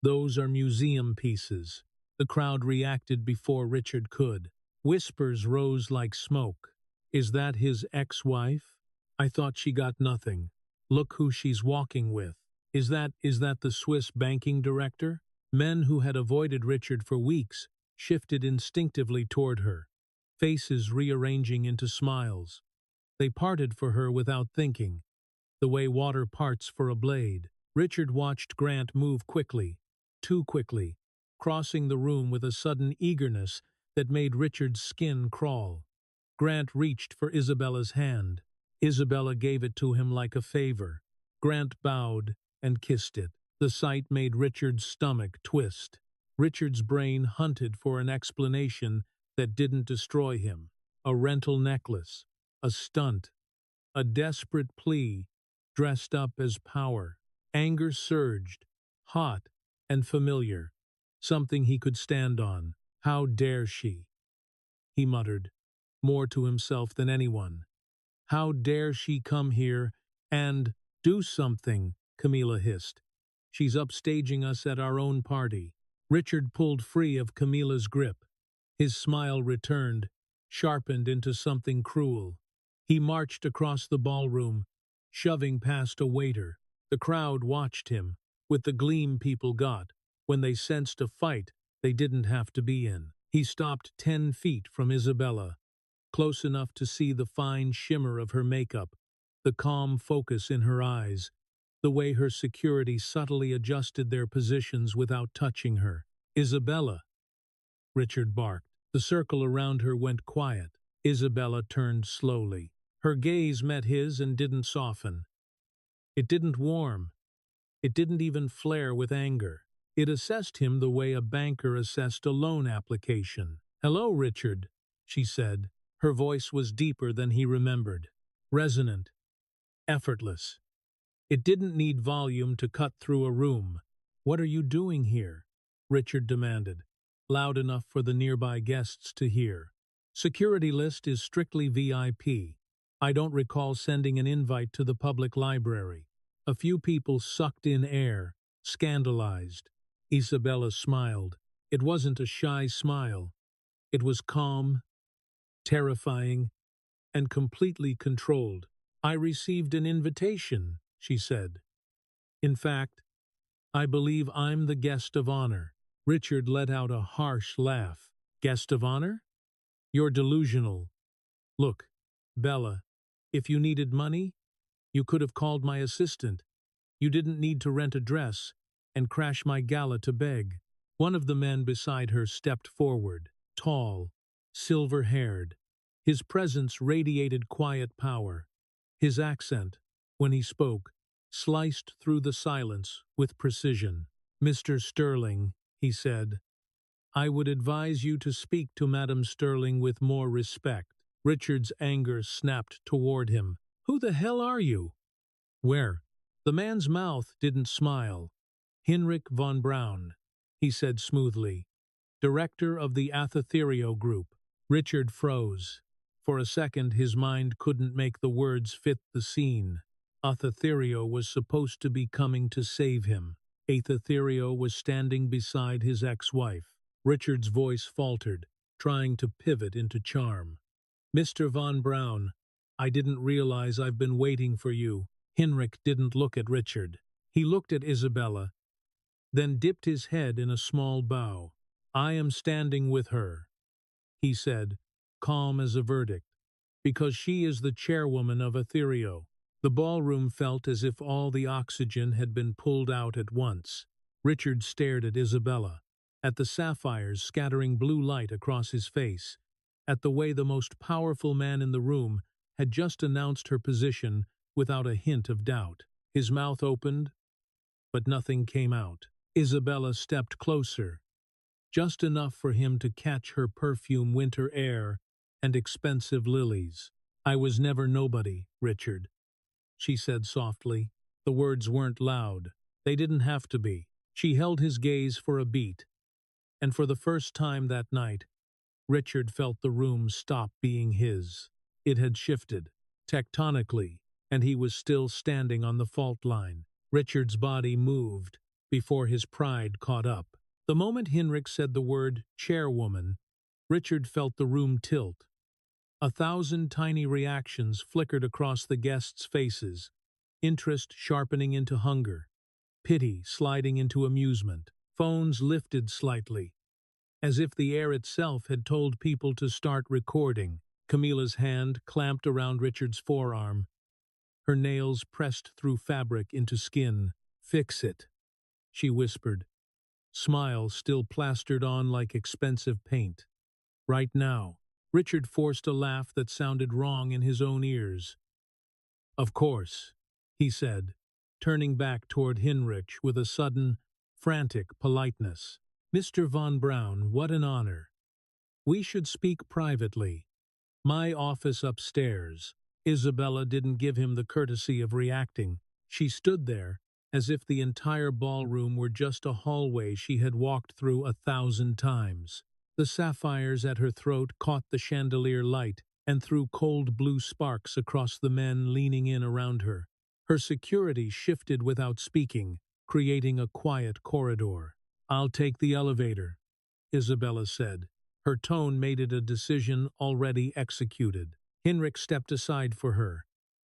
Those are museum pieces." The crowd reacted before Richard could. Whispers rose like smoke. "Is that his ex-wife? I thought she got nothing. Look who she's walking with. Is that the Swiss banking director?" Men who had avoided Richard for weeks shifted instinctively toward her, faces rearranging into smiles. They parted for her without thinking, the way water parts for a blade. Richard watched Grant move quickly, too quickly, crossing the room with a sudden eagerness that made Richard's skin crawl. Grant reached for Isabella's hand. Isabella gave it to him like a favor. Grant bowed and kissed it. The sight made Richard's stomach twist. Richard's brain hunted for an explanation that didn't destroy him. A rental necklace, a stunt, a desperate plea, dressed up as power. Anger surged, hot and familiar, something he could stand on. "How dare she?" he muttered, more to himself than anyone. "How dare she come here and do something?" Camilla hissed. "She's upstaging us at our own party." Richard pulled free of Camilla's grip. His smile returned, sharpened into something cruel. He marched across the ballroom, shoving past a waiter. The crowd watched him, with the gleam people got when they sensed a fight they didn't have to be in. He stopped 10 feet from Isabella, close enough to see the fine shimmer of her makeup, the calm focus in her eyes, the way her security subtly adjusted their positions without touching her. "Isabella," Richard barked. The circle around her went quiet. Isabella turned slowly. Her gaze met his and didn't soften. It didn't warm. It didn't even flare with anger. It assessed him the way a banker assessed a loan application. "Hello, Richard," she said. Her voice was deeper than he remembered. Resonant. Effortless. It didn't need volume to cut through a room. "What are you doing here?" Richard demanded, loud enough for the nearby guests to hear. "Security list is strictly VIP. I don't recall sending an invite to the public library." A few people sucked in air, scandalized. Isabella smiled. It wasn't a shy smile. It was calm, terrifying, and completely controlled. "I received an invitation," she said. "In fact, I believe I'm the guest of honor." Richard let out a harsh laugh. "Guest of honor? You're delusional. Look, Bella, if you needed money, you could have called my assistant. You didn't need to rent a dress and crash my gala to beg." One of the men beside her stepped forward, tall, silver-haired. His presence radiated quiet power. His accent, when he spoke, sliced through the silence with precision. "Mr. Sterling," he said, "I would advise you to speak to Madam Sterling with more respect." Richard's anger snapped toward him. "Who the hell are you?" "Where?" The man's mouth didn't smile. "Hinrich von Braun," he said smoothly, "director of the Athatherio Group." Richard froze. For a second his mind couldn't make the words fit the scene. Athatherio was supposed to be coming to save him. Athatherio was standing beside his ex-wife. Richard's voice faltered, trying to pivot into charm. "Mr. von Braun, I didn't realize I've been waiting for you." Hinrich didn't look at Richard. He looked at Isabella, then dipped his head in a small bow. "I am standing with her," he said, calm as a verdict, because she is the chairwoman of Etherio. The ballroom felt as if all the oxygen had been pulled out at once. Richard stared at Isabella, at the sapphires scattering blue light across his face, at the way the most powerful man in the room had just announced her position without a hint of doubt. His mouth opened, but nothing came out. Isabella stepped closer, just enough for him to catch her perfume winter air and expensive lilies. "I was never nobody, Richard," she said softly. The words weren't loud. They didn't have to be. She held his gaze for a beat, and for the first time that night, Richard felt the room stop being his. It had shifted, tectonically, and he was still standing on the fault line. Richard's body moved before his pride caught up. The moment Hinrich said the word chairwoman, Richard felt the room tilt. 1,000 tiny reactions flickered across the guests' faces, interest sharpening into hunger, pity sliding into amusement. Phones lifted slightly, as if the air itself had told people to start recording. Camilla's hand clamped around Richard's forearm, her nails pressed through fabric into skin. "Fix it," she whispered, smile still plastered on like expensive paint. "Right now." Richard forced a laugh that sounded wrong in his own ears. "Of course," he said, turning back toward Hinrich with a sudden, frantic politeness. "Mr. von Braun, what an honor. We should speak privately. My office upstairs." Isabella didn't give him the courtesy of reacting. She stood there, as if the entire ballroom were just a hallway she had walked through 1,000 times. The sapphires at her throat caught the chandelier light and threw cold blue sparks across the men leaning in around her. Her security shifted without speaking, creating a quiet corridor. "I'll take the elevator," Isabella said. Her tone made it a decision already executed. Hinrich stepped aside for her.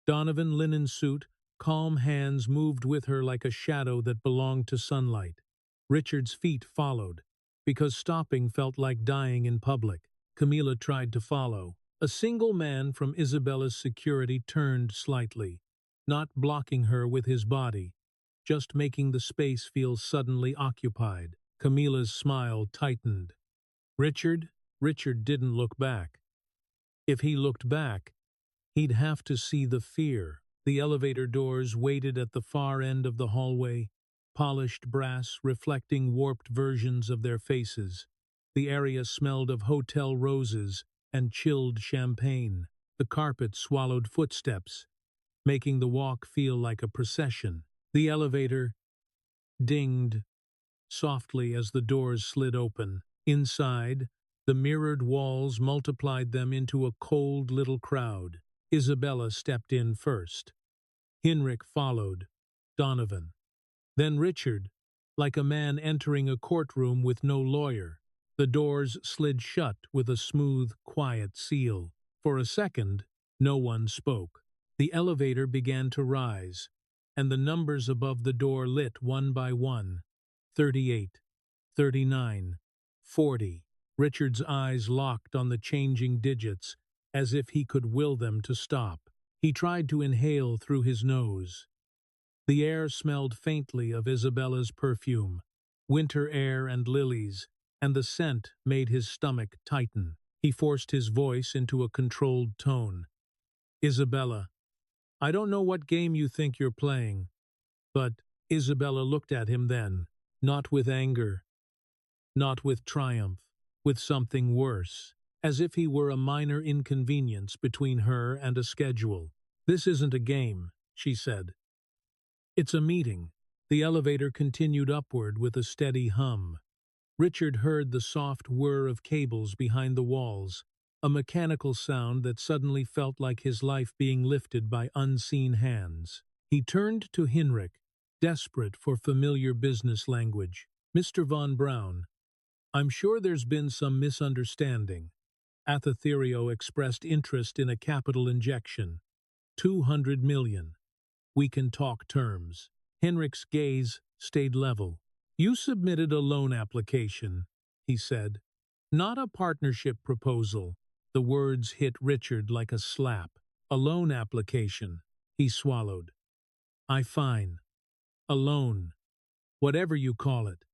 Donovan, linen suit, calm hands moved with her like a shadow that belonged to sunlight. Richard's feet followed, because stopping felt like dying in public. Camilla tried to follow. A single man from Isabella's security turned slightly, not blocking her with his body, just making the space feel suddenly occupied. Camilla's smile tightened. "Richard?" Richard didn't look back. If he looked back, he'd have to see the fear. The elevator doors waited at the far end of the hallway, polished brass reflecting warped versions of their faces. The area smelled of hotel roses and chilled champagne. The carpet swallowed footsteps, making the walk feel like a procession. The elevator dinged softly as the doors slid open. Inside, the mirrored walls multiplied them into a cold little crowd. Isabella stepped in first. Hinrich followed, Donovan. Then Richard, like a man entering a courtroom with no lawyer. The doors slid shut with a smooth, quiet seal. For a second, no one spoke. The elevator began to rise, and the numbers above the door lit one by one. 38, 39, 40. Richard's eyes locked on the changing digits, as if he could will them to stop. He tried to inhale through his nose. The air smelled faintly of Isabella's perfume, winter air and lilies, and the scent made his stomach tighten. He forced his voice into a controlled tone. "Isabella, I don't know what game you think you're playing, but..." Isabella looked at him then, not with anger, not with triumph, with something worse, as if he were a minor inconvenience between her and a schedule. "This isn't a game," she said. "It's a meeting." The elevator continued upward with a steady hum. Richard heard the soft whir of cables behind the walls, a mechanical sound that suddenly felt like his life being lifted by unseen hands. He turned to Hinrich, desperate for familiar business language. "Mr. von Braun, I'm sure there's been some misunderstanding." Athetherio expressed interest in a capital injection. 200 million. We can talk terms. Henrich's gaze stayed level. "You submitted a loan application," he said. "Not a partnership proposal. The words hit Richard like a slap. A loan application. He swallowed. I fine. A loan. Whatever you call it.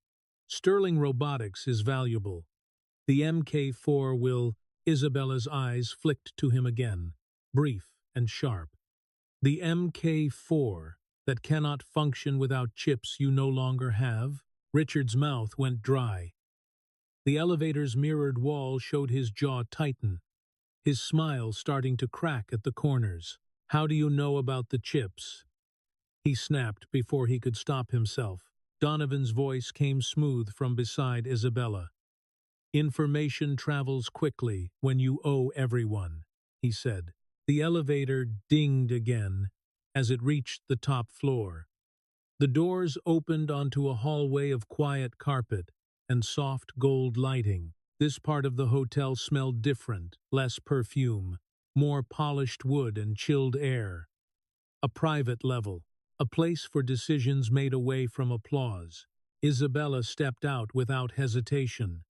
Sterling Robotics is valuable. The MK4 will. Isabella's eyes flicked to him again, brief and sharp. The MK4 that cannot function without chips you no longer have? Richard's mouth went dry. The elevator's mirrored wall showed his jaw tighten, his smile starting to crack at the corners. How do you know about the chips? He snapped before he could stop himself. Donovan's voice came smooth from beside Isabella. Information travels quickly when you owe everyone, he said. The elevator dinged again as it reached the top floor. The doors opened onto a hallway of quiet carpet and soft gold lighting. This part of the hotel smelled different, less perfume, more polished wood and chilled air. A private level, a place for decisions made away from applause. Isabella stepped out without hesitation.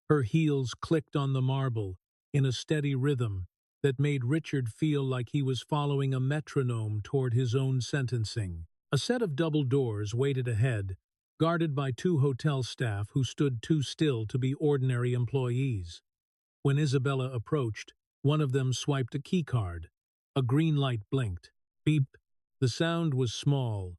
Her heels clicked on the marble in a steady rhythm that made Richard feel like he was following a metronome toward his own sentencing. A set of double doors waited ahead, guarded by two hotel staff who stood too still to be ordinary employees. When Isabella approached, one of them swiped a keycard. A green light blinked. Beep. The sound was small,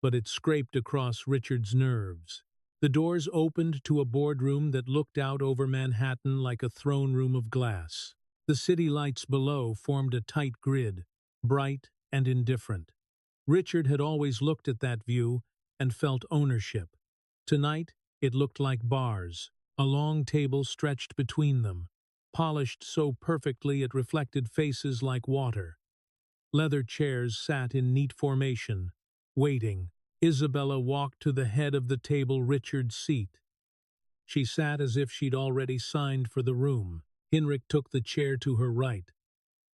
but it scraped across Richard's nerves. The doors opened to a boardroom that looked out over Manhattan like a throne room of glass. The city lights below formed a tight grid, bright and indifferent. Richard had always looked at that view and felt ownership. Tonight, it looked like bars. A long table stretched between them, polished so perfectly it reflected faces like water. Leather chairs sat in neat formation, waiting. Isabella walked to the head of the table, Richard's seat. She sat as if she'd already signed for the room. Henrik took the chair to her right,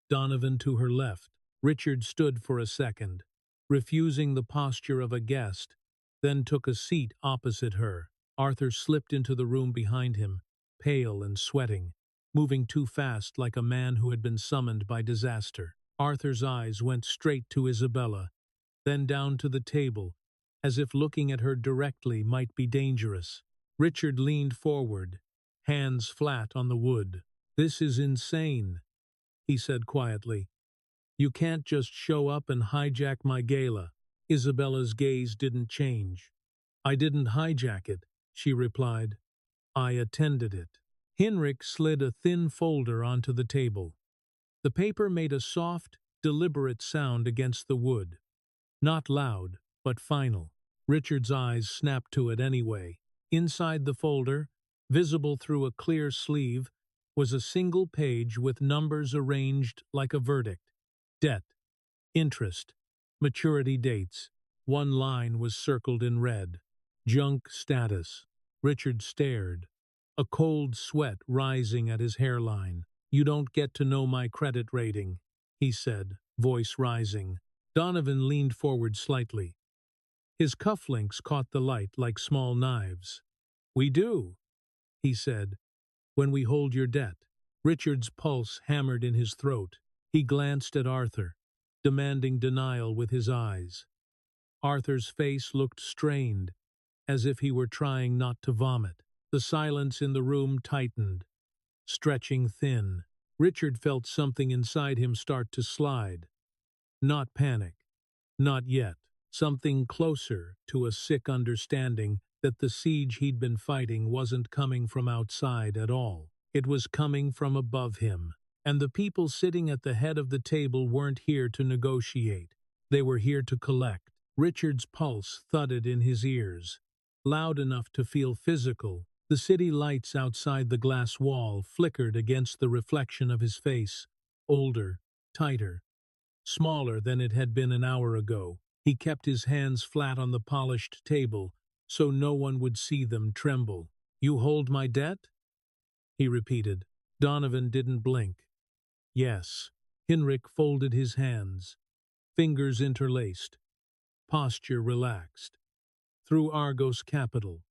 Donovan to her left. Richard stood for a second, refusing the posture of a guest, then took a seat opposite her. Arthur slipped into the room behind him, pale and sweating, moving too fast like a man who had been summoned by disaster. Arthur's eyes went straight to Isabella, then down to the table, as if looking at her directly might be dangerous. Richard leaned forward, hands flat on the wood. This is insane, he said quietly. You can't just show up and hijack my gala. Isabella's gaze didn't change. I didn't hijack it, she replied. I attended it. Henrik slid a thin folder onto the table. The paper made a soft, deliberate sound against the wood. Not loud, but final. Richard's eyes snapped to it anyway. Inside the folder, visible through a clear sleeve, was a single page with numbers arranged like a verdict. Debt, interest, maturity dates. One line was circled in red. Junk status. Richard stared, a cold sweat rising at his hairline. You don't get to know my credit rating, he said, voice rising. Donovan leaned forward slightly. His cufflinks caught the light like small knives. We do, he said, when we hold your debt. Richard's pulse hammered in his throat. He glanced at Arthur, demanding denial with his eyes. Arthur's face looked strained, as if he were trying not to vomit. The silence in the room tightened, stretching thin. Richard felt something inside him start to slide. Not panic. Not yet. Something closer to a sick understanding that the siege he'd been fighting wasn't coming from outside at all. It was coming from above him. And the people sitting at the head of the table weren't here to negotiate. They were here to collect. Richard's pulse thudded in his ears, loud enough to feel physical. The city lights outside the glass wall flickered against the reflection of his face, older, tighter, smaller than it had been an hour ago. He kept his hands flat on the polished table, so no one would see them tremble. You hold my debt? He repeated. Donovan didn't blink. Yes. Henrik folded his hands, fingers interlaced, posture relaxed. Through Argos Capital,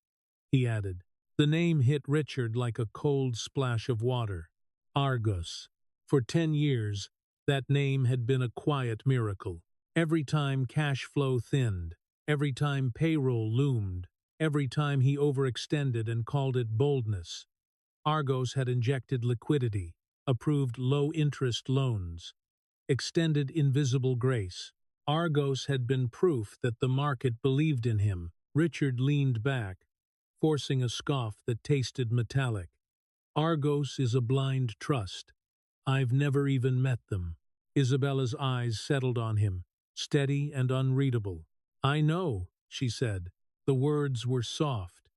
he added. The name hit Richard like a cold splash of water. Argos. For 10 years, that name had been a quiet miracle. Every time cash flow thinned, every time payroll loomed, every time he overextended and called it boldness, Argos had injected liquidity, approved low-interest loans, extended invisible grace. Argos had been proof that the market believed in him. Richard leaned back, forcing a scoff that tasted metallic. Argos is a blind trust. I've never even met them. Isabella's eyes settled on him, steady and unreadable. I know, she said. The words were soft,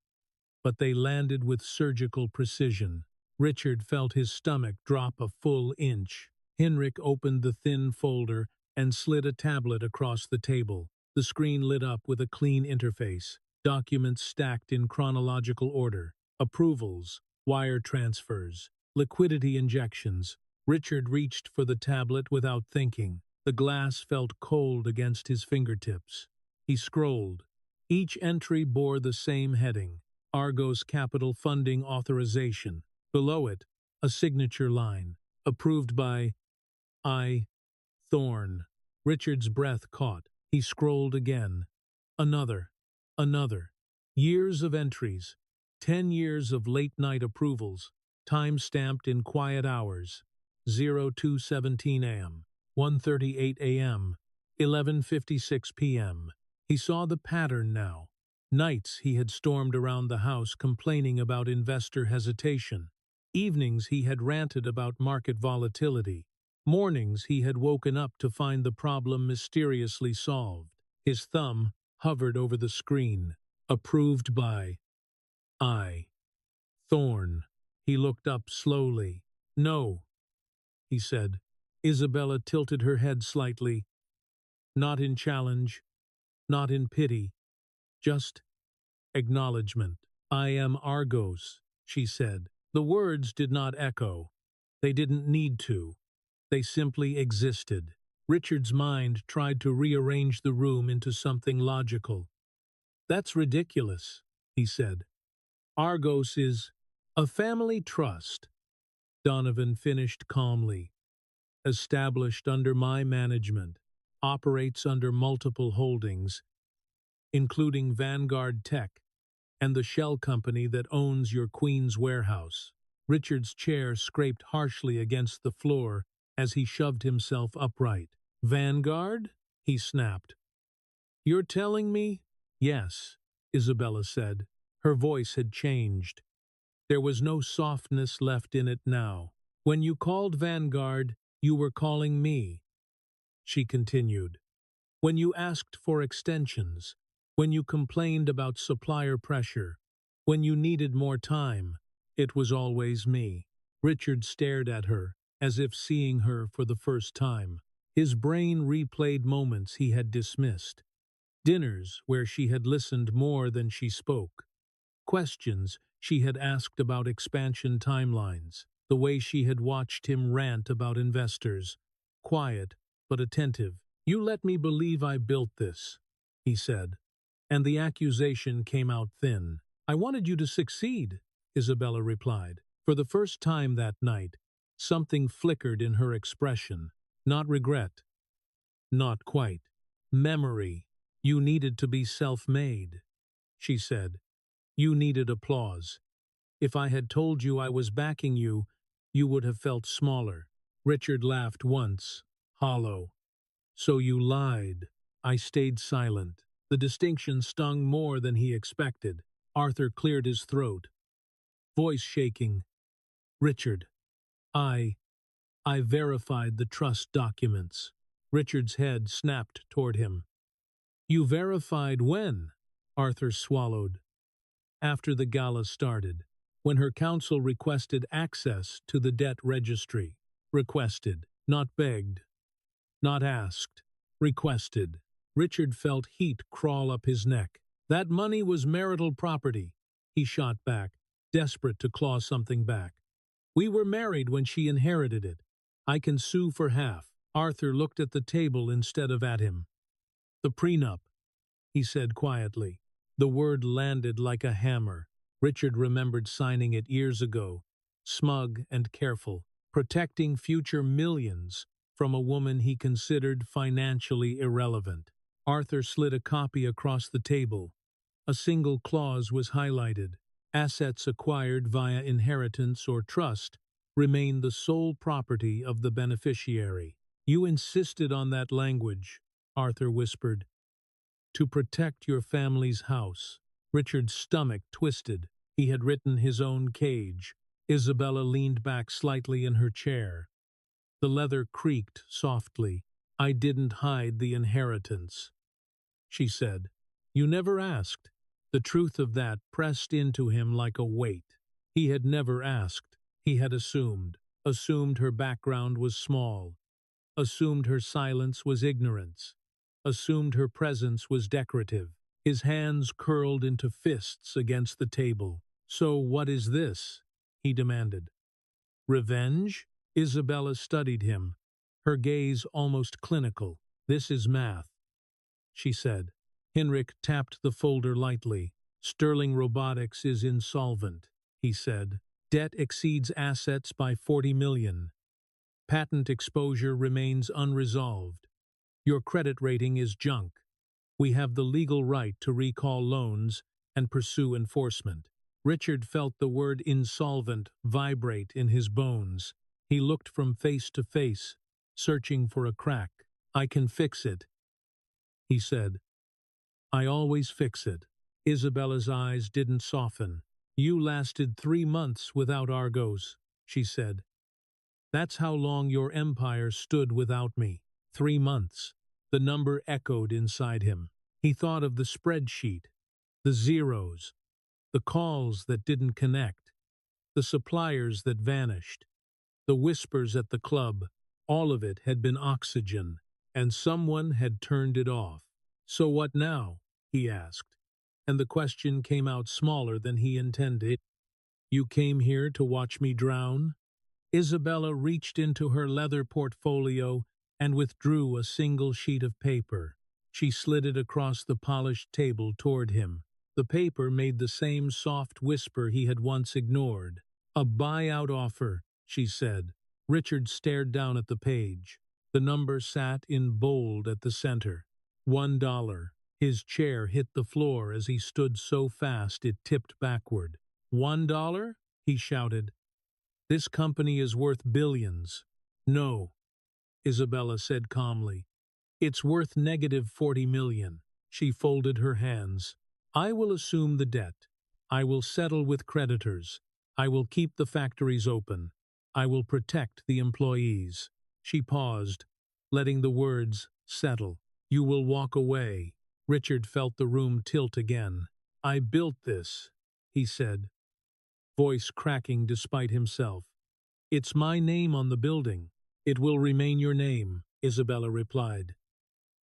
but they landed with surgical precision. Richard felt his stomach drop a full inch. Henrik opened the thin folder and slid a tablet across the table. The screen lit up with a clean interface, documents stacked in chronological order, approvals, wire transfers, liquidity injections. Richard reached for the tablet without thinking. The glass felt cold against his fingertips. He scrolled. Each entry bore the same heading, Argos Capital Funding Authorization. Below it, a signature line, approved by I. Thorne. Richard's breath caught. He scrolled again. Another. Another. Years of entries. 10 years of late-night approvals, time-stamped in quiet hours. 02:17 a.m., 1:38 a.m., 11:56 p.m. He saw the pattern now. Nights he had stormed around the house complaining about investor hesitation. Evenings he had ranted about market volatility. Mornings he had woken up to find the problem mysteriously solved. His thumb hovered over the screen. Approved by I. Thorne. He looked up slowly. No, he said. Isabella tilted her head slightly. Not in challenge, not in pity, just acknowledgement. I am Argos, she said. The words did not echo. They didn't need to. They simply existed. Richard's mind tried to rearrange the room into something logical. That's ridiculous, he said. Argos is a family trust, Donovan finished calmly. Established under my management, operates under multiple holdings, including Vanguard Tech and the shell company that owns your Queen's warehouse. Richard's chair scraped harshly against the floor as he shoved himself upright. Vanguard? He snapped. You're telling me? Yes, Isabella said. Her voice had changed. There was no softness left in it now. When you called Vanguard, you were calling me, she continued. When you asked for extensions, when you complained about supplier pressure, when you needed more time, it was always me. Richard stared at her, as if seeing her for the first time. His brain replayed moments he had dismissed. Dinners where she had listened more than she spoke. Questions she had asked about expansion timelines. The way she had watched him rant about investors. Quiet, but attentive. You let me believe I built this, he said. And the accusation came out thin. I wanted you to succeed, Isabella replied. For the first time that night, something flickered in her expression. Not regret. Not quite. Memory. You needed to be self-made, she said. You needed applause. If I had told you I was backing you, you would have felt smaller. Richard laughed once, hollow. So you lied. I stayed silent. The distinction stung more than he expected. Arthur cleared his throat, voice shaking. Richard, I verified the trust documents. Richard's head snapped toward him. You verified when? Arthur swallowed. After the gala started, when her counsel requested access to the debt registry. Requested, not begged, not asked. Requested. Richard felt heat crawl up his neck. That money was marital property, he shot back, desperate to claw something back. We were married when she inherited it. I can sue for half. Arthur looked at the table instead of at him. The prenup, he said quietly. The word landed like a hammer. Richard remembered signing it years ago, smug and careful. protecting future millions from a woman he considered financially irrelevant. Arthur slid a copy across the table. A single clause was highlighted. Assets acquired via inheritance or trust remain the sole property of the beneficiary. You insisted on that language, Arthur whispered, to protect your family's house. Richard's stomach twisted. He had written his own cage. Isabella leaned back slightly in her chair. The leather creaked softly. I didn't hide the inheritance, she said. You never asked. The truth of that pressed into him like a weight. He had never asked. He had assumed. Assumed her background was small. Assumed her silence was ignorance. Assumed her presence was decorative. His hands curled into fists against the table. So what is this? He demanded. Revenge? Isabella studied him, her gaze almost clinical. This is math, she said. Henrik tapped the folder lightly. Sterling Robotics is insolvent, he said. Debt exceeds assets by 40 million. Patent exposure remains unresolved. Your credit rating is junk. We have the legal right to recall loans and pursue enforcement. Richard felt the word insolvent vibrate in his bones. He looked from face to face, searching for a crack. I can fix it, he said. I always fix it. Isabella's eyes didn't soften. You lasted 3 months without Argos, she said. That's how long your empire stood without me. 3 months. The number echoed inside him. He thought of the spreadsheet, the zeros, the calls that didn't connect, the suppliers that vanished, the whispers at the club. All of it had been oxygen, and someone had turned it off. So what now? He asked, and the question came out smaller than he intended. You came here to watch me drown? Isabella reached into her leather portfolio and withdrew a single sheet of paper. She slid it across the polished table toward him. The paper made the same soft whisper he had once ignored. A buyout offer, she said. Richard stared down at the page. The number sat in bold at the center. $1. His chair hit the floor as he stood so fast it tipped backward. $1? He shouted. This company is worth billions. No, Isabella said calmly. It's worth negative 40 million. She folded her hands. I will assume the debt. I will settle with creditors. I will keep the factories open. I will protect the employees. She paused, letting the words settle. You will walk away. Richard felt the room tilt again. I built this, he said, voice cracking despite himself. It's my name on the building. It will remain your name, Isabella replied.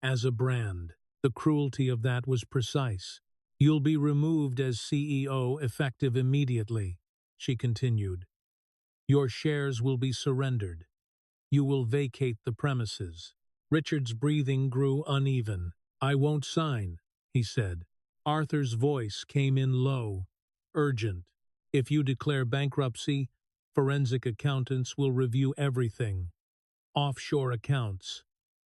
As a brand. The cruelty of that was precise. You'll be removed as CEO effective immediately, she continued. Your shares will be surrendered. You will vacate the premises. Richard's breathing grew uneven. I won't sign, he said. Arthur's voice came in low, urgent. If you declare bankruptcy, forensic accountants will review everything. Offshore accounts,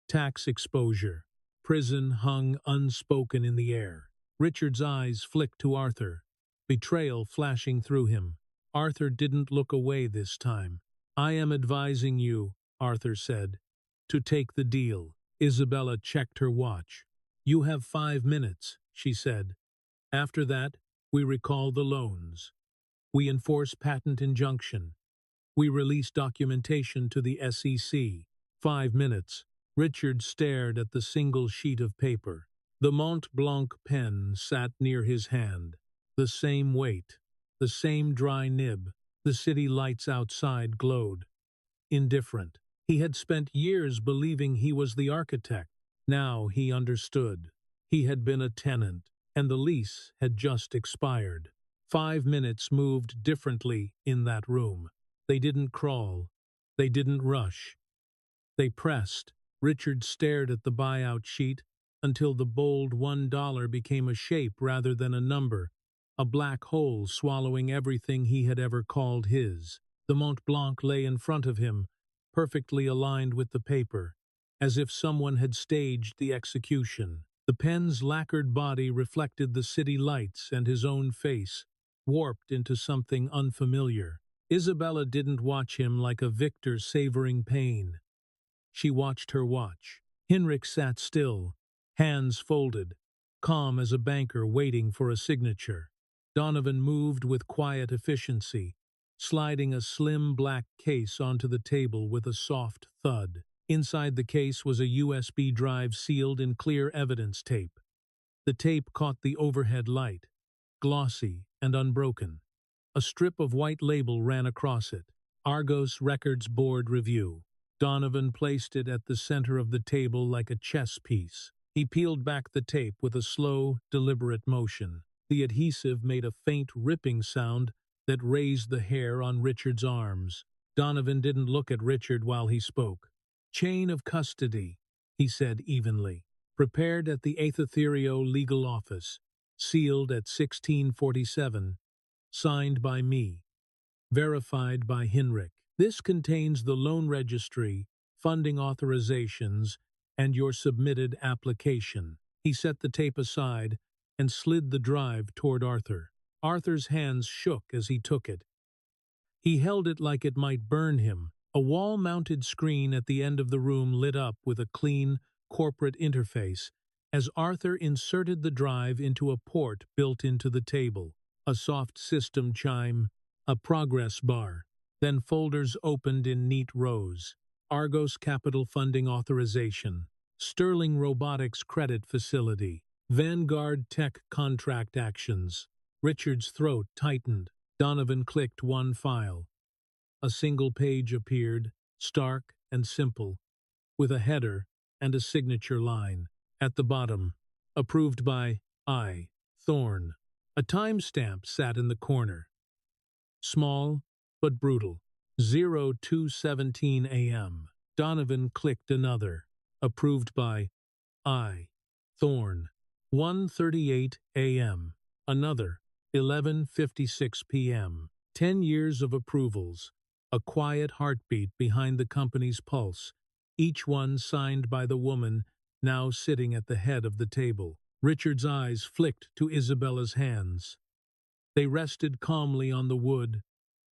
tax exposure, prison hung unspoken in the air. Richard's eyes flicked to Arthur, betrayal flashing through him. Arthur didn't look away this time. I am advising you, Arthur said, to take the deal. Isabella checked her watch. You have 5 minutes, she said. After that, we recall the loans. We enforce patent injunction. We release documentation to the SEC. 5 minutes. Richard stared at the single sheet of paper. The Mont Blanc pen sat near his hand. The same weight, the same dry nib. The city lights outside glowed. Indifferent. He had spent years believing he was the architect. Now he understood. He had been a tenant, and the lease had just expired. 5 minutes moved differently in that room. They didn't crawl. They didn't rush. They pressed. Richard stared at the buyout sheet until the bold $1 became a shape rather than a number, a black hole swallowing everything he had ever called his. The Mont Blanc lay in front of him, perfectly aligned with the paper, as if someone had staged the execution. The pen's lacquered body reflected the city lights and his own face, warped into something unfamiliar. Isabella didn't watch him like a victor savoring pain. She watched her watch. Hinrich sat still, hands folded, calm as a banker waiting for a signature. Donovan moved with quiet efficiency, sliding a slim black case onto the table with a soft thud. Inside the case was a USB drive sealed in clear evidence tape. The tape caught the overhead light, glossy and unbroken. A strip of white label ran across it. Argos Records Board Review. Donovan placed it at the center of the table like a chess piece. He peeled back the tape with a slow, deliberate motion. The adhesive made a faint ripping sound that raised the hair on Richard's arms. Donovan didn't look at Richard while he spoke. Chain of custody, he said evenly. Prepared at the Aetherio Legal Office. Sealed at 1647. Signed by me. Verified by Hinrich. This contains the loan registry, funding authorizations, and your submitted application. He set the tape aside and slid the drive toward Arthur. Arthur's hands shook as he took it. He held it like it might burn him. A wall-mounted screen at the end of the room lit up with a clean, corporate interface as Arthur inserted the drive into a port built into the table. A soft system chime, a progress bar. Then folders opened in neat rows. Argos Capital Funding Authorization. Sterling Robotics Credit Facility. Vanguard Tech Contract Actions. Richard's throat tightened. Donovan clicked one file. A single page appeared, stark and simple, with a header and a signature line. At the bottom, approved by I. Thorne. A timestamp sat in the corner. Small, but brutal. 02:17 a.m. Donovan clicked another. Approved by I. Thorne. 1:38 a.m. Another. 11:56 p.m. 10 years of approvals. A quiet heartbeat behind the company's pulse, each one signed by the woman now sitting at the head of the table. Richard's eyes flicked to Isabella's hands. They rested calmly on the wood,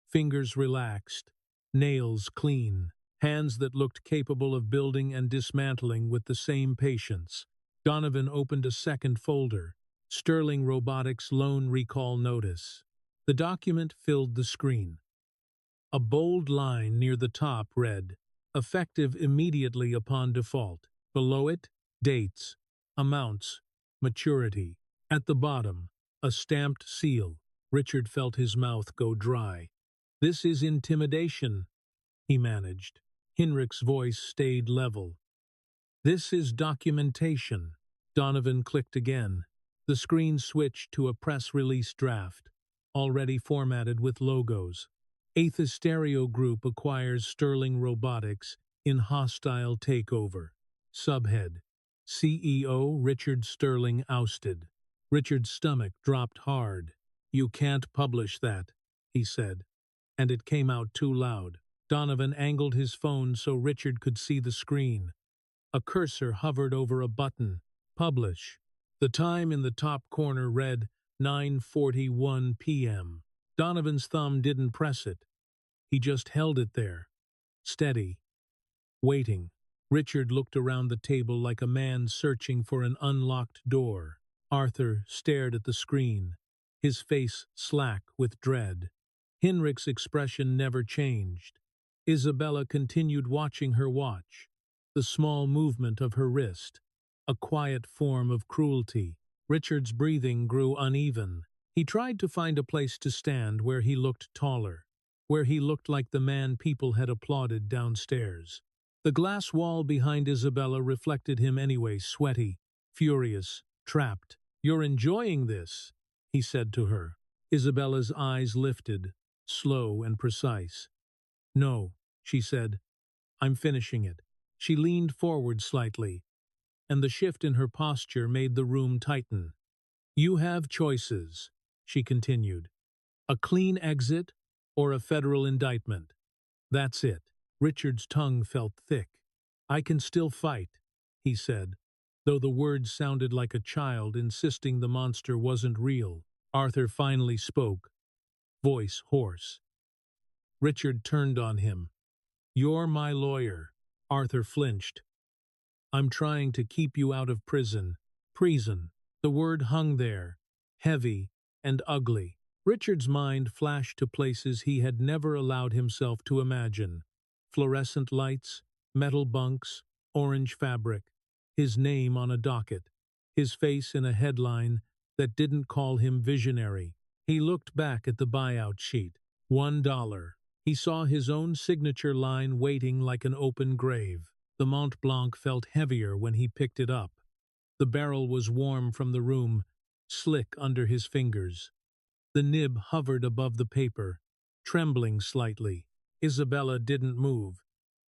fingers relaxed, nails clean, hands that looked capable of building and dismantling with the same patience. Donovan opened a second folder, Sterling Robotics Loan Recall Notice. The document filled the screen. A bold line near the top read, effective immediately upon default. Below it, dates, amounts, maturity. At the bottom, a stamped seal. Richard felt his mouth go dry. This is intimidation, he managed. Hinrich's voice stayed level. This is documentation. Donovan clicked again. The screen switched to a press release draft, already formatted with logos. Aetherio Group acquires Sterling Robotics in hostile takeover. Subhead: CEO Richard Sterling ousted. Richard's stomach dropped hard. You can't publish that, he said, and it came out too loud. Donovan angled his phone so Richard could see the screen. A cursor hovered over a button. Publish. The time in the top corner read 9:41 p.m. Donovan's thumb didn't press it. He just held it there, steady, waiting. Richard looked around the table like a man searching for an unlocked door. Arthur stared at the screen, his face slack with dread. Hinrich's expression never changed. Isabella continued watching her watch, the small movement of her wrist, a quiet form of cruelty. Richard's breathing grew uneven. He tried to find a place to stand where he looked taller, where he looked like the man people had applauded downstairs. The glass wall behind Isabella reflected him anyway, sweaty, furious, trapped. You're enjoying this, he said to her. Isabella's eyes lifted, slow and precise. No, she said. I'm finishing it. She leaned forward slightly, and the shift in her posture made the room tighten. You have choices, she continued. A clean exit or a federal indictment. That's it. Richard's tongue felt thick. I can still fight, he said, though the words sounded like a child insisting the monster wasn't real. Arthur finally spoke, voice hoarse. Richard turned on him. You're my lawyer. Arthur flinched. I'm trying to keep you out of prison. Treason. The word hung there, heavy and ugly. Richard's mind flashed to places he had never allowed himself to imagine. Fluorescent lights, metal bunks, orange fabric, his name on a docket, his face in a headline that didn't call him visionary. He looked back at the buyout sheet. $1. He saw his own signature line waiting like an open grave. The Mont Blanc felt heavier when he picked it up. The barrel was warm from the room, slick under his fingers. The nib hovered above the paper, trembling slightly. Isabella didn't move.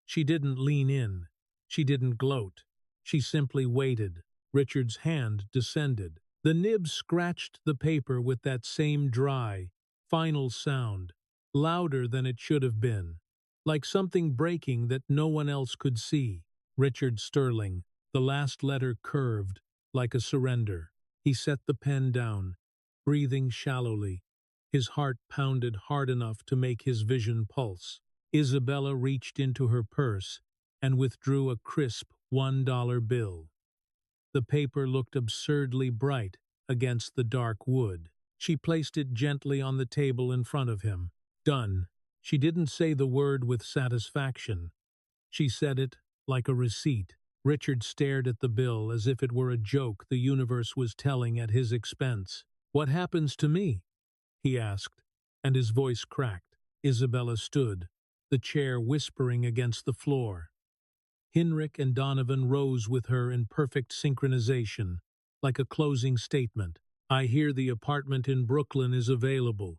She didn't lean in. She didn't gloat. She simply waited. Richard's hand descended. The nib scratched the paper with that same dry, final sound, louder than it should have been, like something breaking that no one else could see. Richard Sterling, the last letter curved, like a surrender. He set the pen down, breathing shallowly. His heart pounded hard enough to make his vision pulse. Isabella reached into her purse and withdrew a crisp $1 bill. The paper looked absurdly bright against the dark wood. She placed it gently on the table in front of him. Done. She didn't say the word with satisfaction. She said it like a receipt. Richard stared at the bill as if it were a joke the universe was telling at his expense. What happens to me? He asked, and his voice cracked. Isabella stood, the chair whispering against the floor. Hinrich and Donovan rose with her in perfect synchronization, like a closing statement. I hear the apartment in Brooklyn is available,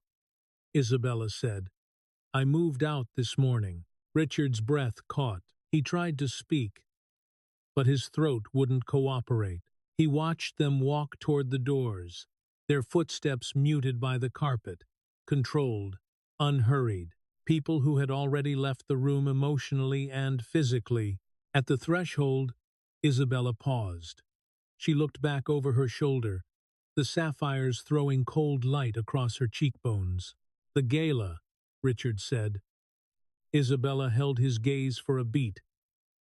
Isabella said. I moved out this morning. Richard's breath caught. He tried to speak, but his throat wouldn't cooperate. He watched them walk toward the doors, their footsteps muted by the carpet, controlled, unhurried. People who had already left the room emotionally and physically. At the threshold, Isabella paused. She looked back over her shoulder, the sapphires throwing cold light across her cheekbones. The Gala, Richard said. Isabella held his gaze for a beat,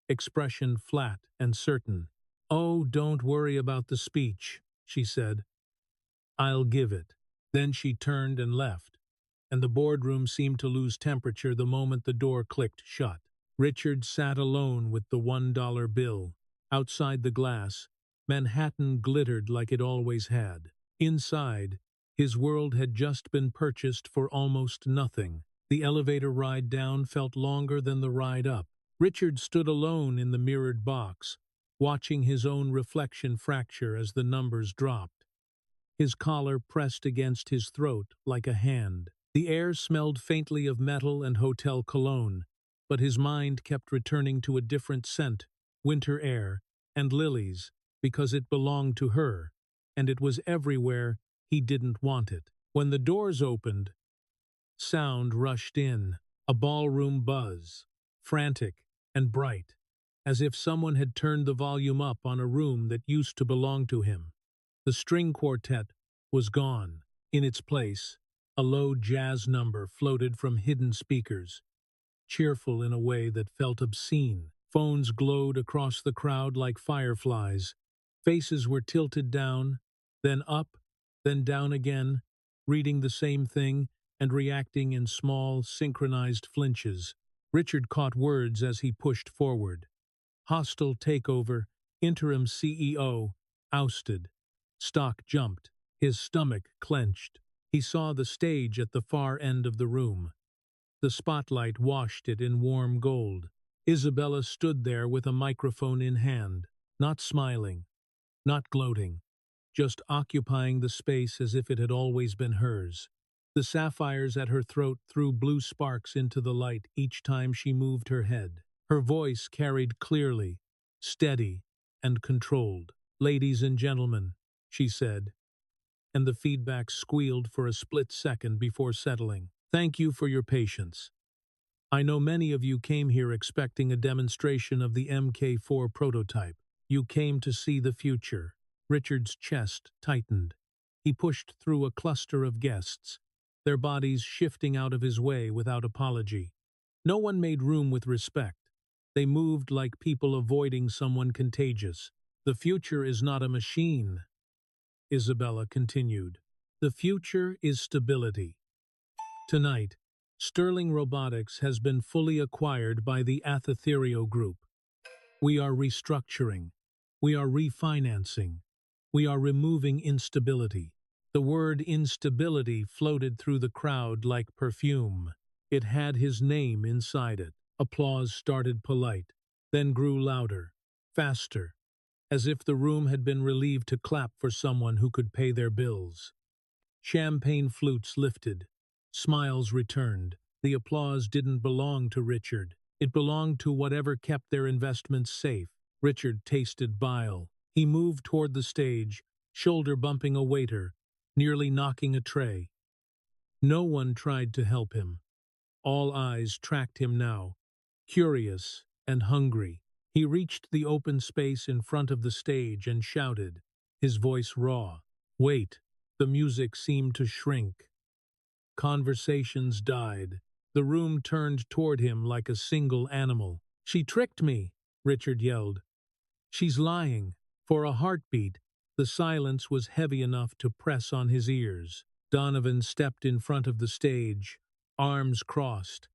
expression flat and certain. Oh, don't worry about the speech, she said. I'll give it. Then she turned and left, and the boardroom seemed to lose temperature the moment the door clicked shut. Richard sat alone with the $1 bill. Outside the glass, Manhattan glittered like it always had. Inside, his world had just been purchased for almost nothing. The elevator ride down felt longer than the ride up. Richard stood alone in the mirrored box, watching his own reflection fracture as the numbers dropped. His collar pressed against his throat like a hand. The air smelled faintly of metal and hotel cologne, but his mind kept returning to a different scent, winter air, and lilies, because it belonged to her, and it was everywhere he didn't want it. When the doors opened, sound rushed in, a ballroom buzz, frantic and bright, as if someone had turned the volume up on a room that used to belong to him. The string quartet was gone. In its place, a low jazz number floated from hidden speakers, cheerful in a way that felt obscene. Phones glowed across the crowd like fireflies. Faces were tilted down, then up, then down again, reading the same thing and reacting in small, synchronized flinches. Richard caught words as he pushed forward. Hostile takeover, interim CEO, ousted. Stock jumped. His stomach clenched. He saw the stage at the far end of the room. The spotlight washed it in warm gold. Isabella stood there with a microphone in hand, not smiling, not gloating, just occupying the space as if it had always been hers. The sapphires at her throat threw blue sparks into the light each time she moved her head. Her voice carried clearly, steady, and controlled. Ladies and gentlemen, she said, and the feedback squealed for a split second before settling. Thank you for your patience. I know many of you came here expecting a demonstration of the Mk4 prototype. You came to see the future. Richard's chest tightened. He pushed through a cluster of guests, their bodies shifting out of his way without apology. No one made room with respect. They moved like people avoiding someone contagious. The future is not a machine, Isabella continued. The future is stability. Tonight, Sterling Robotics has been fully acquired by the Athetherio Group. We are restructuring. We are refinancing. We are removing instability. The word instability floated through the crowd like perfume. It had his name inside it. Applause started polite, then grew louder, faster, as if the room had been relieved to clap for someone who could pay their bills. Champagne flutes lifted. Smiles returned. The applause didn't belong to Richard. It belonged to whatever kept their investments safe. Richard tasted bile. He moved toward the stage, shoulder bumping a waiter, nearly knocking a tray. No one tried to help him. All eyes tracked him now, curious and hungry. He reached the open space in front of the stage and shouted, his voice raw. Wait. The music seemed to shrink. Conversations died. The room turned toward him like a single animal. She tricked me, Richard yelled. She's lying. For a heartbeat, the silence was heavy enough to press on his ears. Donovan stepped in front of the stage, arms crossed,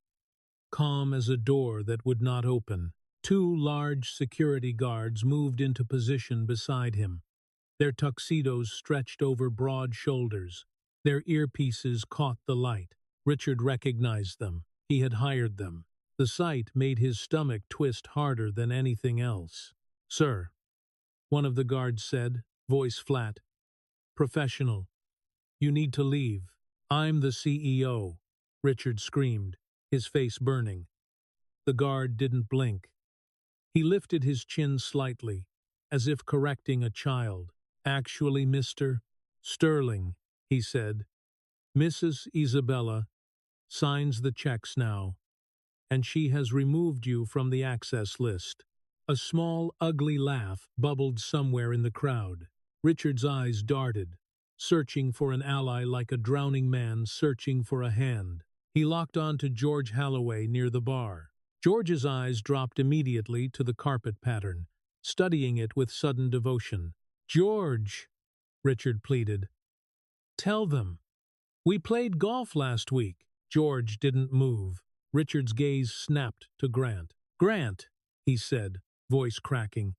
calm as a door that would not open. Two large security guards moved into position beside him. Their tuxedos stretched over broad shoulders. Their earpieces caught the light. Richard recognized them. He had hired them. The sight made his stomach twist harder than anything else. Sir, one of the guards said, voice flat. Professional. You need to leave. I'm the CEO, Richard screamed, his face burning. The guard didn't blink. He lifted his chin slightly, as if correcting a child. Actually, Mr. Sterling, he said. Mrs. Isabella signs the checks now, and she has removed you from the access list. A small, ugly laugh bubbled somewhere in the crowd. Richard's eyes darted, searching for an ally like a drowning man searching for a hand. He locked on to George Holloway near the bar. George's eyes dropped immediately to the carpet pattern, studying it with sudden devotion. George, Richard pleaded. Tell them. We played golf last week. George didn't move. Richard's gaze snapped to Grant. Grant, he said, voice cracking.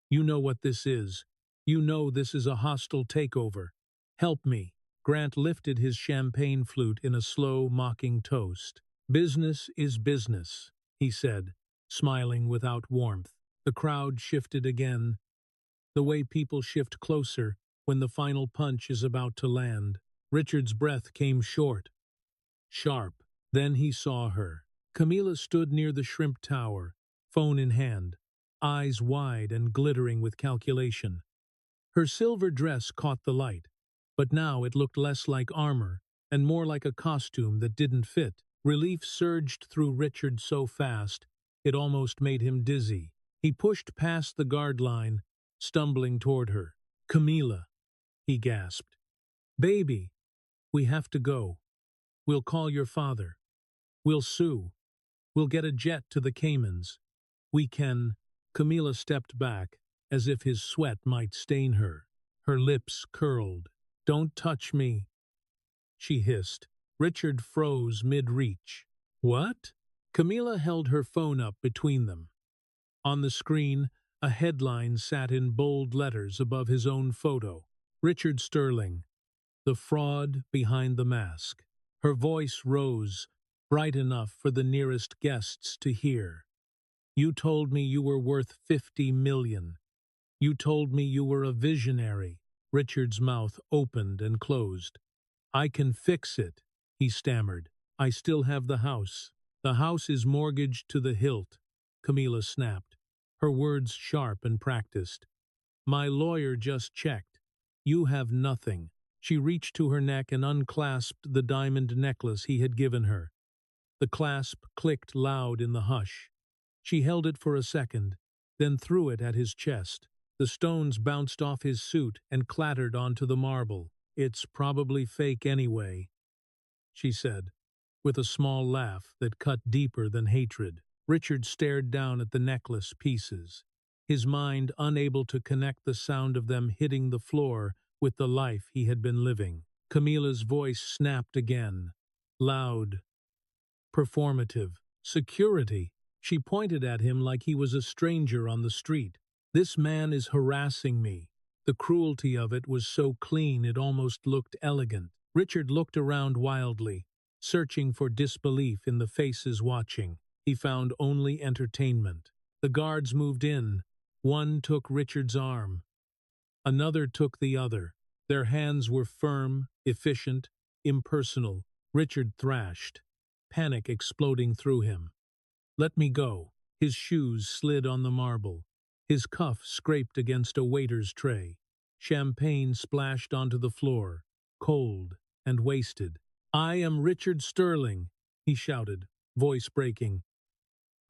You know what this is. You know this is a hostile takeover. Help me. Grant lifted his champagne flute in a slow, mocking toast. Business is business, he said, smiling without warmth. The crowd shifted again, the way people shift closer when the final punch is about to land. Richard's breath came short, sharp. Then he saw her. Camila stood near the shrimp tower, phone in hand, eyes wide and glittering with calculation. Her silver dress caught the light, but now it looked less like armor and more like a costume that didn't fit. Relief surged through Richard so fast, it almost made him dizzy. He pushed past the guard line, stumbling toward her. Camila, he gasped. Baby, we have to go. We'll call your father. We'll sue. We'll get a jet to the Caymans. We can. Camila stepped back, as if his sweat might stain her. Her lips curled. Don't touch me, she hissed. Richard froze mid-reach. What? Camila held her phone up between them. On the screen, a headline sat in bold letters above his own photo. Richard Sterling, the fraud behind the mask. Her voice rose, bright enough for the nearest guests to hear. You told me you were worth 50 million. You told me you were a visionary. Richard's mouth opened and closed. I can fix it, he stammered. I still have the house. The house is mortgaged to the hilt, Camila snapped, her words sharp and practiced. My lawyer just checked. You have nothing. She reached to her neck and unclasped the diamond necklace he had given her. The clasp clicked loud in the hush. She held it for a second, then threw it at his chest. The stones bounced off his suit and clattered onto the marble. "It's probably fake anyway," she said, with a small laugh that cut deeper than hatred. Richard stared down at the necklace pieces, his mind unable to connect the sound of them hitting the floor with the life he had been living. Camilla's voice snapped again, loud, performative. "Security." She pointed at him like he was a stranger on the street. "This man is harassing me." The cruelty of it was so clean it almost looked elegant. Richard looked around wildly, searching for disbelief in the faces watching. He found only entertainment. The guards moved in. One took Richard's arm. Another took the other. Their hands were firm, efficient, impersonal. Richard thrashed, panic exploding through him. "Let me go." His shoes slid on the marble. His cuff scraped against a waiter's tray. Champagne splashed onto the floor, cold and wasted. "I am Richard Sterling," he shouted, voice breaking.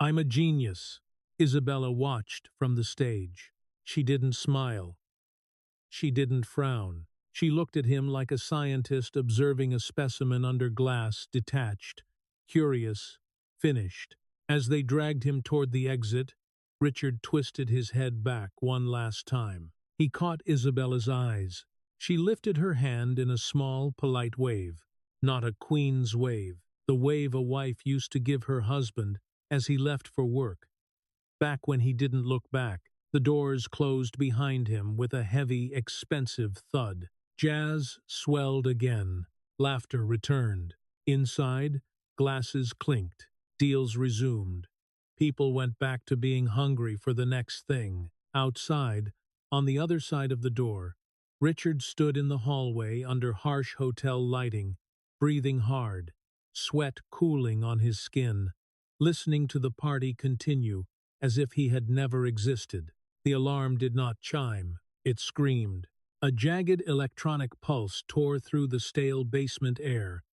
"I'm a genius." Isabella watched from the stage. She didn't smile. She didn't frown. She looked at him like a scientist observing a specimen under glass, detached, curious, finished. As they dragged him toward the exit, Richard twisted his head back one last time. He caught Isabella's eyes. She lifted her hand in a small, polite wave. Not a queen's wave, the wave a wife used to give her husband as he left for work. Back when he didn't look back, the doors closed behind him with a heavy, expensive thud. Jazz swelled again. Laughter returned. Inside, glasses clinked. Deals resumed. People went back to being hungry for the next thing. Outside, on the other side of the door, Richard stood in the hallway under harsh hotel lighting, breathing hard, sweat cooling on his skin, listening to the party continue as if he had never existed. The alarm did not chime, it screamed. A jagged electronic pulse tore through the stale basement air,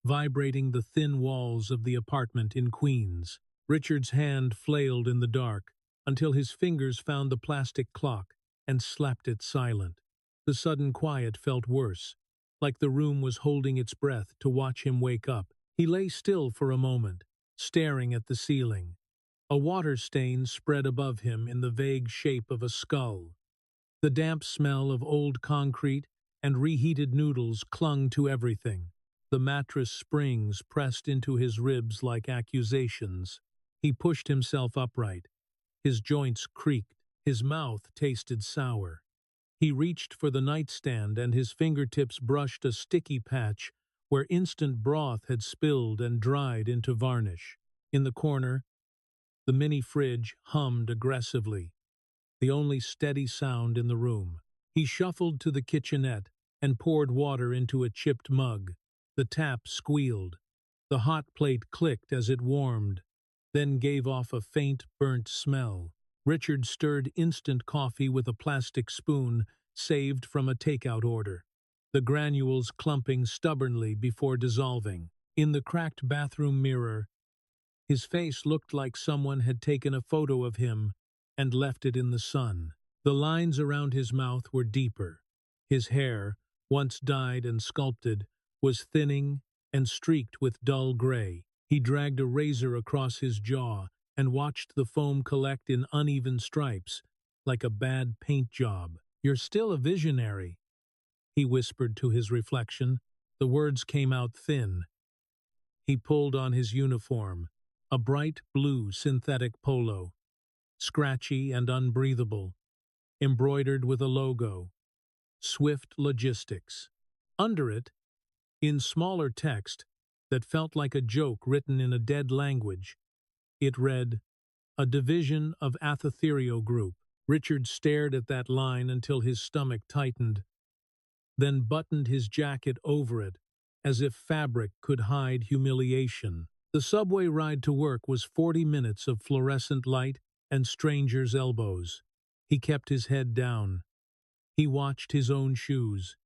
vibrating the thin walls of the apartment in Queens. Richard's hand flailed in the dark until his fingers found the plastic clock and slapped it silent. The sudden quiet felt worse, like the room was holding its breath to watch him wake up. He lay still for a moment, staring at the ceiling. A water stain spread above him in the vague shape of a skull. The damp smell of old concrete and reheated noodles clung to everything. The mattress springs pressed into his ribs like accusations. He pushed himself upright. His joints creaked. His mouth tasted sour. He reached for the nightstand and his fingertips brushed a sticky patch where instant broth had spilled and dried into varnish. In the corner, the mini fridge hummed aggressively, the only steady sound in the room. He shuffled to the kitchenette and poured water into a chipped mug. The tap squealed. The hot plate clicked as it warmed, then gave off a faint, burnt smell. Richard stirred instant coffee with a plastic spoon saved from a takeout order, the granules clumping stubbornly before dissolving. In the cracked bathroom mirror, his face looked like someone had taken a photo of him and left it in the sun. The lines around his mouth were deeper. His hair, once dyed and sculpted, was thinning and streaked with dull gray. He dragged a razor across his jaw and watched the foam collect in uneven stripes, like a bad paint job. "You're still a visionary," he whispered to his reflection. The words came out thin. He pulled on his uniform, a bright blue synthetic polo, scratchy and unbreathable, embroidered with a logo, Swift Logistics. Under it, in smaller text that felt like a joke written in a dead language, it read, "A division of Athetherio Group." Richard stared at that line until his stomach tightened, then buttoned his jacket over it, as if fabric could hide humiliation. The subway ride to work was 40 minutes of fluorescent light and strangers' elbows. He kept his head down. He watched his own shoes.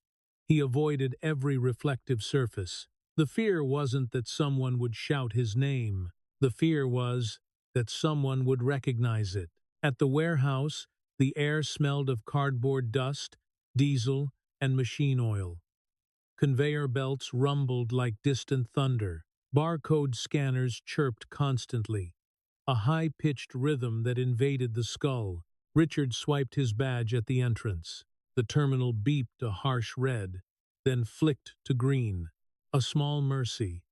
He avoided every reflective surface. The fear wasn't that someone would shout his name. The fear was that someone would recognize it. At the warehouse, the air smelled of cardboard dust, diesel, and machine oil. Conveyor belts rumbled like distant thunder. Barcode scanners chirped constantly, a high-pitched rhythm that invaded the skull. Richard swiped his badge at the entrance. The terminal beeped a harsh red, then flicked to green. A small mercy,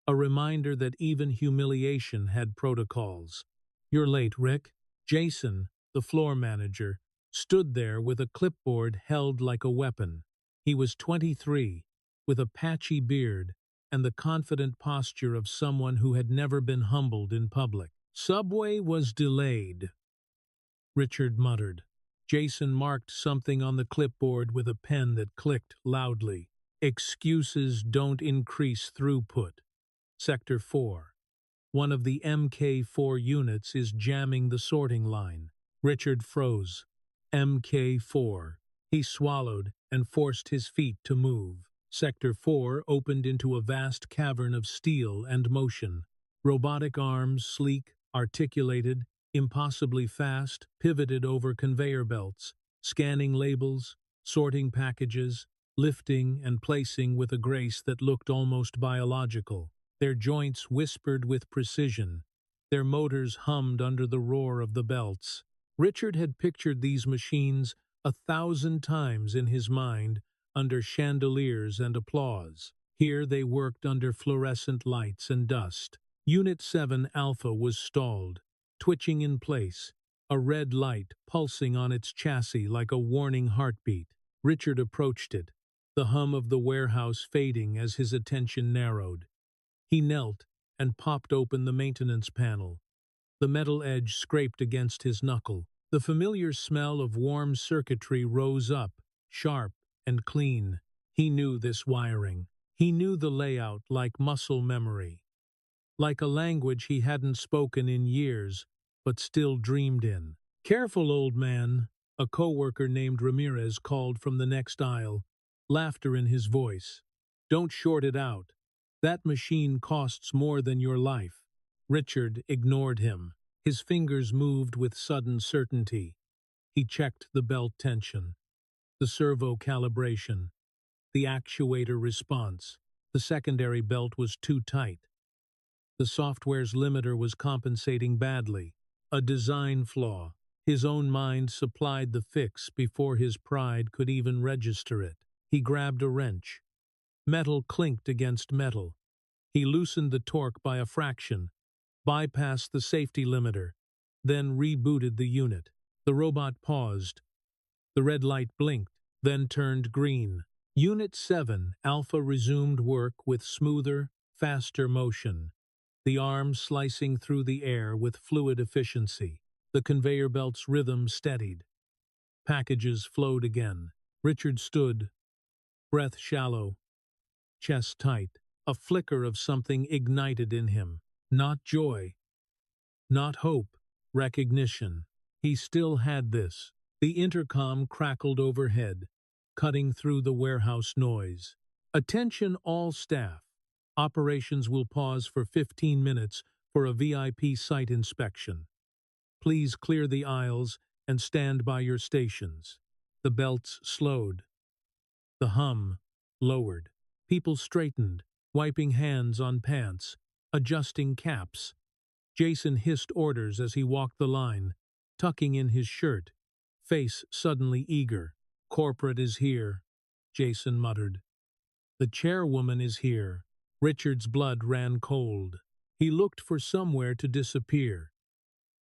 a reminder that even humiliation had protocols. "You're late, Rick." Jason, the floor manager, stood there with a clipboard held like a weapon. He was 23, with a patchy beard and the confident posture of someone who had never been humbled in public. "Subway was delayed," Richard muttered. Jason marked something on the clipboard with a pen that clicked loudly. "Excuses don't increase throughput. Sector 4. One of the MK4 units is jamming the sorting line." Richard froze. MK4. He swallowed and forced his feet to move. Sector 4 opened into a vast cavern of steel and motion. Robotic arms, sleek, articulated, impossibly fast, pivoted over conveyor belts, scanning labels, sorting packages, lifting and placing with a grace that looked almost biological. Their joints whispered with precision. Their motors hummed under the roar of the belts. Richard had pictured these machines 1,000 times in his mind, under chandeliers and applause. Here they worked under fluorescent lights and dust. Unit 7 Alpha was stalled, twitching in place, a red light pulsing on its chassis like a warning heartbeat. Richard approached it, the hum of the warehouse fading as his attention narrowed. He knelt and popped open the maintenance panel. The metal edge scraped against his knuckle. The familiar smell of warm circuitry rose up, sharp and clean. He knew this wiring. He knew the layout like muscle memory, like a language he hadn't spoken in years, but still dreamed in. "Careful, old man," a coworker named Ramirez called from the next aisle, laughter in his voice. "Don't short it out. That machine costs more than your life." Richard ignored him. His fingers moved with sudden certainty. He checked the belt tension, the servo calibration, the actuator response. The secondary belt was too tight. The software's limiter was compensating badly. A design flaw. His own mind supplied the fix before his pride could even register it. He grabbed a wrench. Metal clinked against metal. He loosened the torque by a fraction, bypassed the safety limiter, then rebooted the unit. The robot paused. The red light blinked, then turned green. Unit 7 Alpha resumed work with smoother, faster motion, the arms slicing through the air with fluid efficiency. The conveyor belt's rhythm steadied. Packages flowed again. Richard stood, breath shallow, chest tight. A flicker of something ignited in him. Not joy, not hope, recognition. He still had this. The intercom crackled overhead, cutting through the warehouse noise. "Attention all staff. Operations will pause for 15 minutes for a VIP site inspection. Please clear the aisles and stand by your stations." The belts slowed. The hum lowered. People straightened, wiping hands on pants, adjusting caps. Jason hissed orders as he walked the line, tucking in his shirt, face suddenly eager. "Corporate is here," Jason muttered. "The chairwoman is here." Richard's blood ran cold. He looked for somewhere to disappear.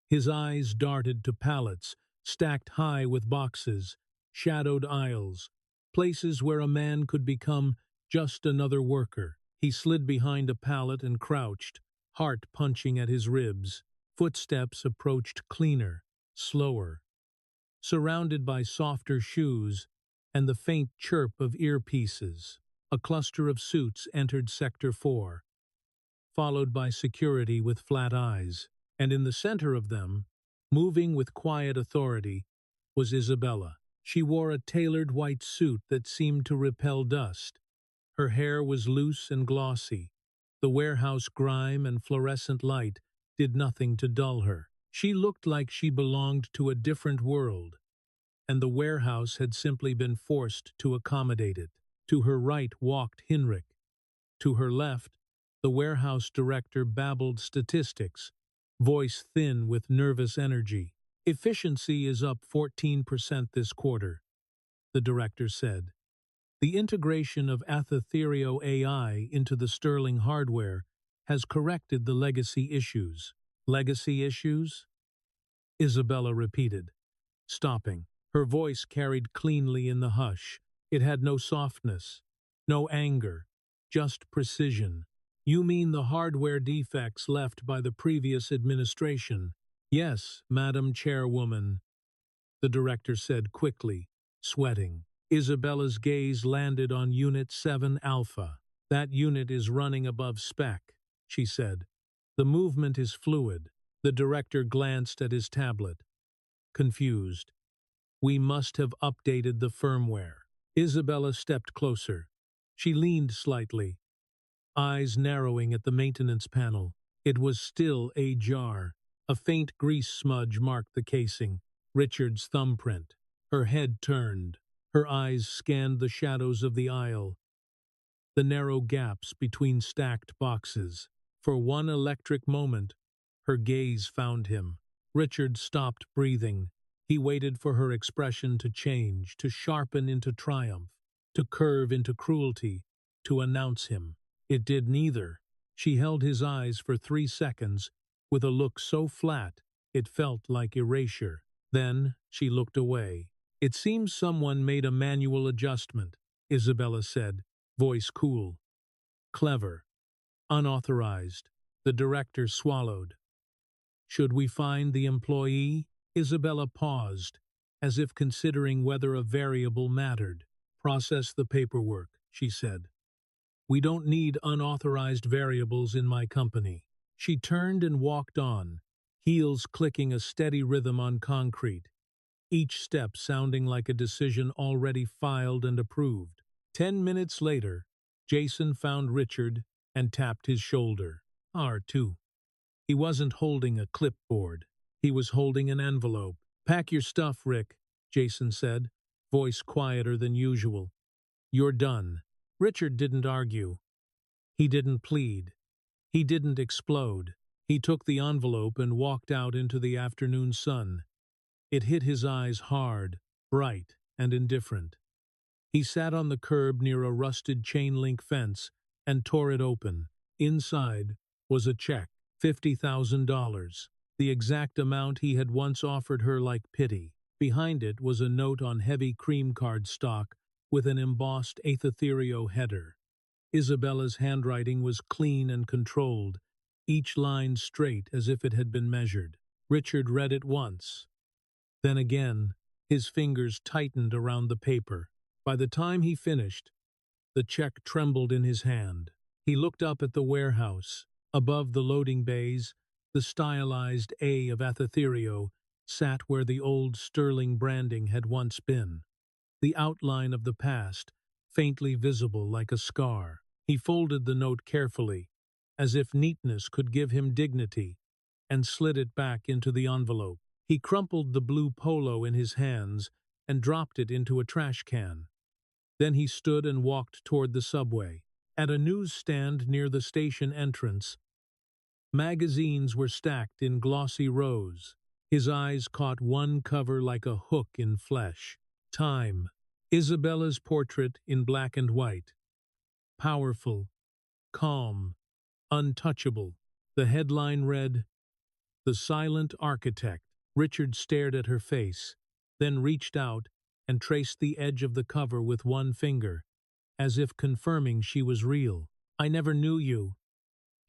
His eyes darted to pallets, stacked high with boxes, shadowed aisles, places where a man could become just another worker. He slid behind a pallet and crouched, heart punching at his ribs. Footsteps approached cleaner, slower. Surrounded by softer shoes and the faint chirp of earpieces, a cluster of suits entered Sector 4, followed by security with flat eyes. And in the center of them, moving with quiet authority, was Isabella. She wore a tailored white suit that seemed to repel dust. Her hair was loose and glossy. The warehouse grime and fluorescent light did nothing to dull her. She looked like she belonged to a different world, and the warehouse had simply been forced to accommodate it. To her right walked Hinrich. To her left, the warehouse director babbled statistics, voice thin with nervous energy. Efficiency is up 14% this quarter, the director said. The integration of Athetherio AI into the Sterling hardware has corrected the legacy issues. Legacy issues? Isabella repeated, stopping. Her voice carried cleanly in the hush. It had no softness, no anger, just precision. You mean the hardware defects left by the previous administration? Yes, Madam Chairwoman, the director said quickly, sweating. Isabella's gaze landed on Unit 7 Alpha. That unit is running above spec, she said. The movement is fluid. The director glanced at his tablet, confused. We must have updated the firmware. Isabella stepped closer. She leaned slightly, eyes narrowing at the maintenance panel. It was still ajar. A faint grease smudge marked the casing, Richard's thumbprint. Her head turned. Her eyes scanned the shadows of the aisle, the narrow gaps between stacked boxes. For one electric moment, her gaze found him. Richard stopped breathing. He waited for her expression to change, to sharpen into triumph, to curve into cruelty, to announce him. It did neither. She held his eyes for 3 seconds, with a look so flat it felt like erasure. Then she looked away. It seems someone made a manual adjustment, Isabella said, voice cool. Clever. Unauthorized. The director swallowed. Should we find the employee? Isabella paused, as if considering whether a variable mattered. Process the paperwork, she said. We don't need unauthorized variables in my company. She turned and walked on, heels clicking a steady rhythm on concrete, each step sounding like a decision already filed and approved. 10 minutes later, Jason found Richard and tapped his shoulder. R2. He wasn't holding a clipboard. He was holding an envelope. Pack your stuff, Rick, Jason said, voice quieter than usual. You're done. Richard didn't argue. He didn't plead. He didn't explode. He took the envelope and walked out into the afternoon sun. It hit his eyes hard, bright, and indifferent. He sat on the curb near a rusted chain-link fence and tore it open. Inside was a check, $50,000, the exact amount he had once offered her like pity. Behind it was a note on heavy cream card stock with an embossed Athetherio header. Isabella's handwriting was clean and controlled, each line straight as if it had been measured. Richard read it once. Then again, his fingers tightened around the paper. By the time he finished, the check trembled in his hand. He looked up at the warehouse. Above the loading bays, the stylized A of Athetherio sat where the old sterling branding had once been, the outline of the past, faintly visible like a scar. He folded the note carefully, as if neatness could give him dignity, and slid it back into the envelope. He crumpled the blue polo in his hands and dropped it into a trash can. Then he stood and walked toward the subway. At a newsstand near the station entrance, magazines were stacked in glossy rows. His eyes caught one cover like a hook in flesh. Time. Isabella's portrait in black and white. Powerful, calm, untouchable. The headline read, "The Silent Architect." Richard stared at her face, then reached out and traced the edge of the cover with one finger, as if confirming she was real. "I never knew you,"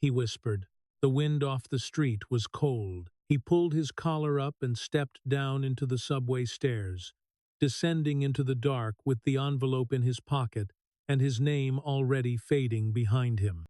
he whispered. The wind off the street was cold. He pulled his collar up and stepped down into the subway stairs, descending into the dark with the envelope in his pocket and his name already fading behind him.